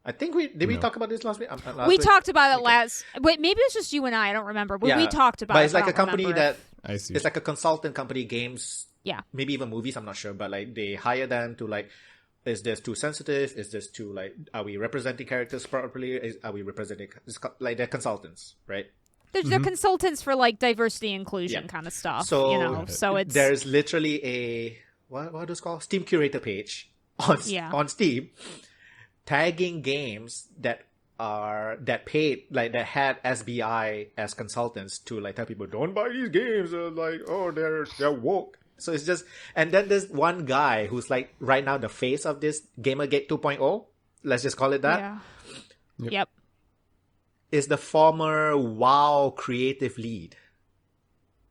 I think we talk about this last week? We talked about it last. Wait, maybe it's just you and I don't remember. But we talked about it. But it's like a company that. I see. It's like a consultant company, games. Yeah. Maybe even movies, I'm not sure. But like, they hire them to like, is this too sensitive? Is this too like, are we representing characters properly? Are we representing, like, they're consultants, right? They're consultants for like diversity inclusion kind of stuff. So, so it's there's literally a what is it called? Steam curator page on Steam, tagging games that paid, like, that had SBI as consultants to like tell people don't buy these games. Like, they're woke. So it's just, and then there's one guy who's like right now the face of this Gamergate 2.0. Let's just call it that. Yeah. Yep. Is the former WoW creative lead,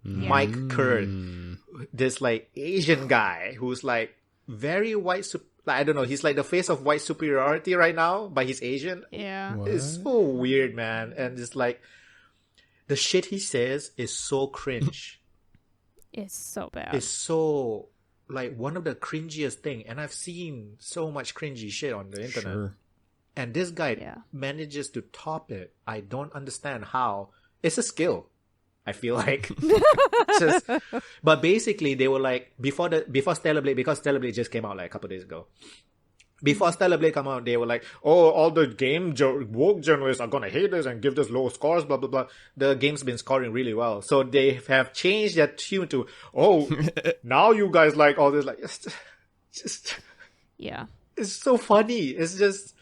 Mike Kern, this like Asian guy who's like very white. I don't know. He's like the face of white superiority right now, but he's Asian. Yeah, it's so weird, man. And it's like the shit he says is so cringe. It's so bad. It's so like one of the cringiest thing, and I've seen so much cringy shit on the internet. Sure. And this guy manages to top it. I don't understand how. It's a skill, I feel like. But basically, they were like, before Stellar Blade, because Stellar Blade just came out like a couple days ago. Before Stellar Blade came out, they were like, all the woke journalists are gonna hate this and give this low scores, blah blah blah. The game's been scoring really well, so they have changed their tune to, now you guys like all this, like, just yeah. It's so funny. It's just.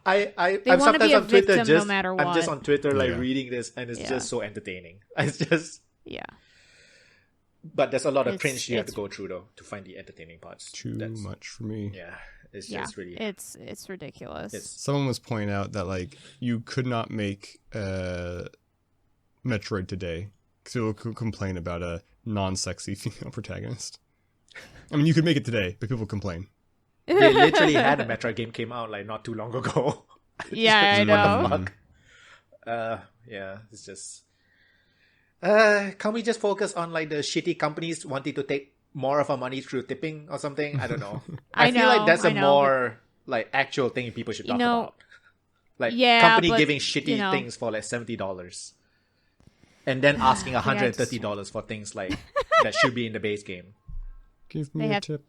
I'm sometimes be on Twitter no matter what. I'm just on Twitter like reading this, and it's just so entertaining. It's just But there's a lot of cringe you have to go through though to find the entertaining parts. Too much for me. Yeah, it's just really. It's ridiculous. Someone was pointing out that like you could not make Metroid today because people could complain about a non-sexy female protagonist. I mean, you could make it today, but people complain. They literally had a Metroid game came out like not too long ago. Yeah, I know. What the fuck? It's just. Can we just focus on like the shitty companies wanting to take more of our money through tipping or something? I don't know. I feel like that's a more like actual thing people should talk about. Like company giving shitty things for like $70, and then asking $130 for things like that should be in the base game. Give me a tip.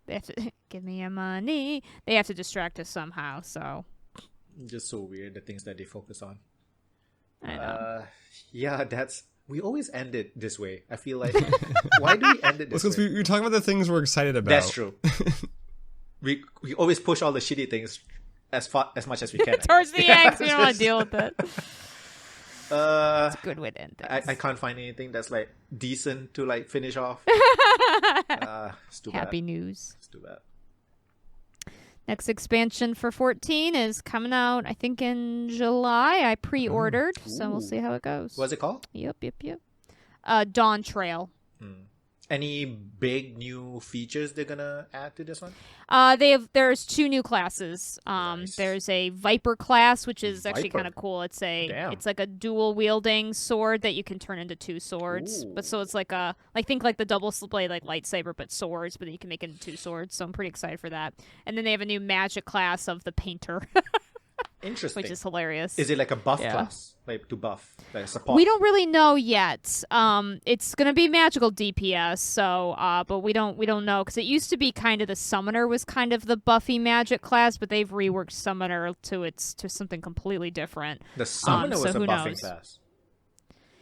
They have to give me your money. They have to distract us somehow. So just so weird the things that they focus on. I know. We always end it this way. I feel like why do we end it this way? Because we're talking about the things we're excited about. That's true. we always push all the shitty things as much as we can. Towards the end, we don't want to deal with it. It's a good way to end this. I can't find anything that's like decent to like finish off. It's too Happy bad. News. It's too bad. Next expansion for 14 is coming out, I think, in July. I pre-ordered, so we'll see how it goes. What's it called? Yep. Dawn Trail. Any big new features they're gonna add to this one? There's 2 new classes. Nice. There's a Viper class, which is actually kind of cool. It's like a dual wielding sword that you can turn into 2 swords. Ooh. But so it's like think like the double blade like lightsaber, but swords. But then you can make it into 2 swords. So I'm pretty excited for that. And then they have a new magic class of the Painter. Interesting. which is hilarious. Is it like a buff Yeah. class? Like to buff? Like support? We don't really know yet. It's gonna be magical DPS, so but we don't know because it used to be kind of the summoner was kind of the buffy magic class, but they've reworked summoner to something completely different. The summoner so was a who buffing knows? class.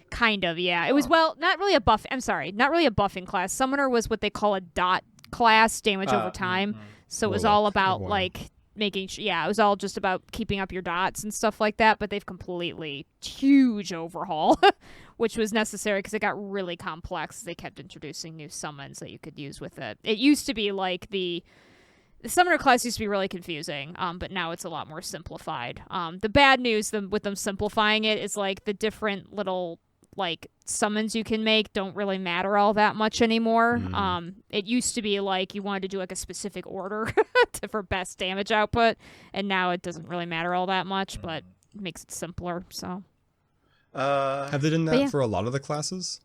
Kind of, yeah. It was not really a buff. I'm sorry, not really a buffing class. Summoner was what they call a dot class, damage over time. So it was all about like making sure, it was all just about keeping up your dots and stuff like that, but they've completely huge overhaul, which was necessary because it got really complex. They kept introducing new summons that you could use with it. It used to be like the summoner class used to be really confusing, but now it's a lot more simplified. The bad news with them simplifying it is like the different little like summons you can make don't really matter all that much anymore. It used to be like you wanted to do like a specific order for best damage output, and now it doesn't really matter all that much, but it makes it simpler. So have they done that for a lot of the classes?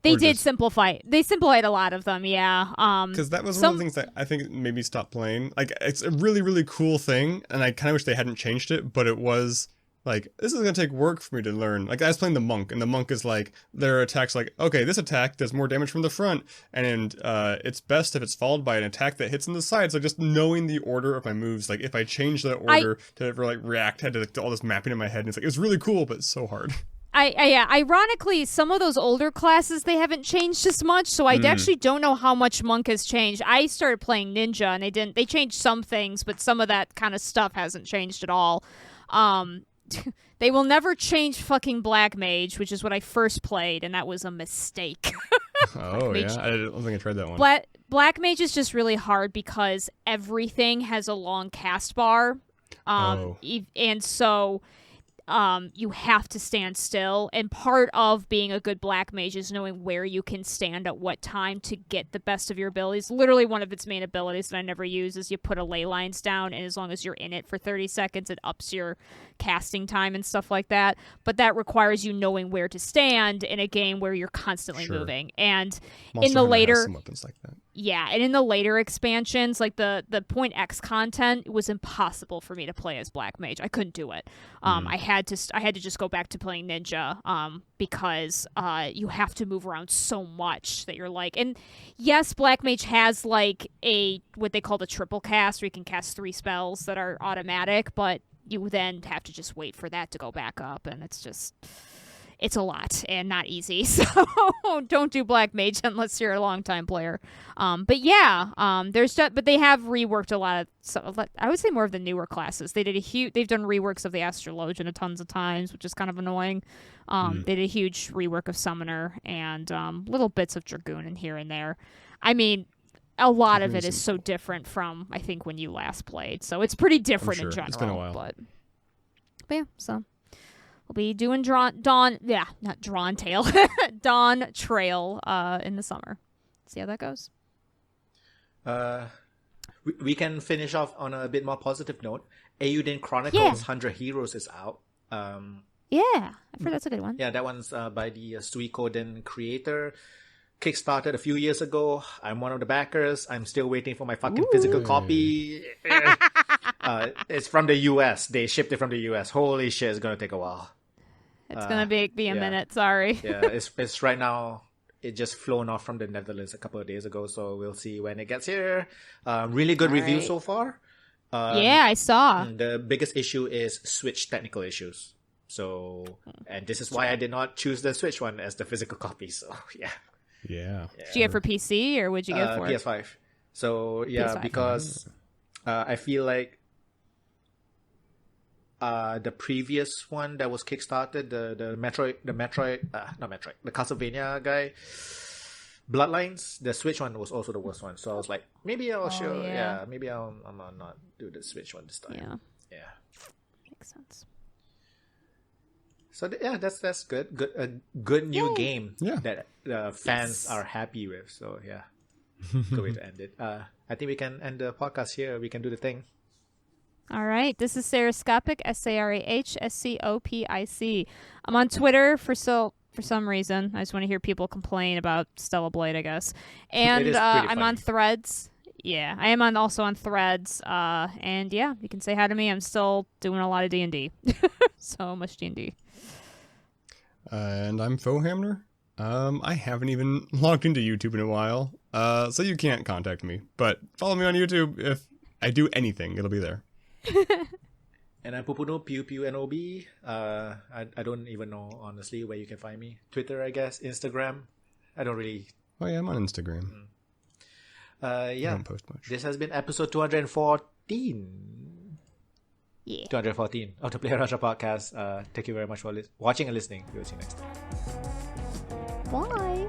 They did simplify. They simplified a lot of them, yeah. Because that was one of the things that I think made me stop playing. Like, it's a really, really cool thing, and I kind of wish they hadn't changed it, but it was like, this is going to take work for me to learn. Like, I was playing the monk, and the monk is like, their attack's like, okay, this attack does more damage from the front, and it's best if it's followed by an attack that hits in the side. So just knowing the order of my moves, like, if I change the order to like react, I had to do all this mapping in my head, and it's like, it was really cool, but it's so hard. Ironically, some of those older classes, they haven't changed as much, so I actually don't know how much Monk has changed. I started playing Ninja, and they changed some things, but some of that kind of stuff hasn't changed at all. They will never change fucking Black Mage, which is what I first played, and that was a mistake. Oh, yeah? I don't think I tried that one. Black Mage is just really hard because everything has a long cast bar, and so you have to stand still, and part of being a good Black Mage is knowing where you can stand at what time to get the best of your abilities. Literally one of its main abilities that I never use is you put a ley lines down, and as long as you're in it for 30 seconds, it ups your casting time and stuff like that. But that requires you knowing where to stand in a game where you're constantly moving. And in the later... has some weapons like that. Yeah, and in the later expansions, like the Point X content, it was impossible for me to play as Black Mage. I couldn't do it. I had to just go back to playing Ninja because you have to move around so much that you're like, and yes, Black Mage has like what they call the triple cast, where you can cast 3 spells that are automatic, but you then have to just wait for that to go back up, and it's a lot and not easy. So don't do Black Mage unless you're a longtime player. But they have reworked a lot of, I would say more of the newer classes. They've done reworks of the Astrologian tons of times, which is kind of annoying. They did a huge rework of Summoner and little bits of Dragoon in here and there. I mean, a lot of it is so different from, I think, when you last played. So it's pretty different in general. It's been a while. But yeah, so... We'll be doing Dawn Trail in the summer. See how that goes. We can finish off on a bit more positive note. Eiyuden Chronicles 100 Heroes is out. Yeah, I've heard that's a good one. Yeah, that one's by the Suikoden creator. Kickstarted a few years ago. I'm one of the backers. I'm still waiting for my fucking physical copy. It's from the US. They shipped it from the US. Holy shit, it's gonna take a while. It's gonna be a minute. Sorry. Yeah, it's right now. It just flown off from the Netherlands a couple of days ago, so we'll see when it gets here. Really good review so far. Yeah, I saw. The biggest issue is Switch technical issues. So, and this is why I did not choose the Switch one as the physical copy. So, yeah. Yeah. Did you get for PC or what'd you get for PS5. So yeah, PS5. because I feel like the previous one that was kickstarted, the Castlevania guy, Bloodlines, the Switch one was also the worst one. So I was like, maybe I'll maybe I'll not do the Switch one this time. Yeah. Makes sense. So that's good. A good new game that fans are happy with. So yeah, good way to end it. I think we can end the podcast here. We can do the thing. All right. This is Sarahscopic, SARAHSCOPIC. I'm on Twitter for some reason. I just want to hear people complain about Stella Blade, I guess. And I'm on Threads. Yeah, I am also on Threads. And yeah, you can say hi to me. I'm still doing a lot of D&D. So much D&D. And I'm Foehamner. I haven't even logged into YouTube in a while, so you can't contact me. But follow me on YouTube. If I do anything, it'll be there. And I'm Pupunoob, P-U-P-U-N-O-B. I don't even know, honestly, where you can find me. Twitter, I guess. Instagram. I don't really... Oh yeah, I'm on Instagram. I don't post much. This has been episode 214. Yeah. 214 of the playonultra podcast. Thank you very much for watching and listening. We'll see you next time. Bye.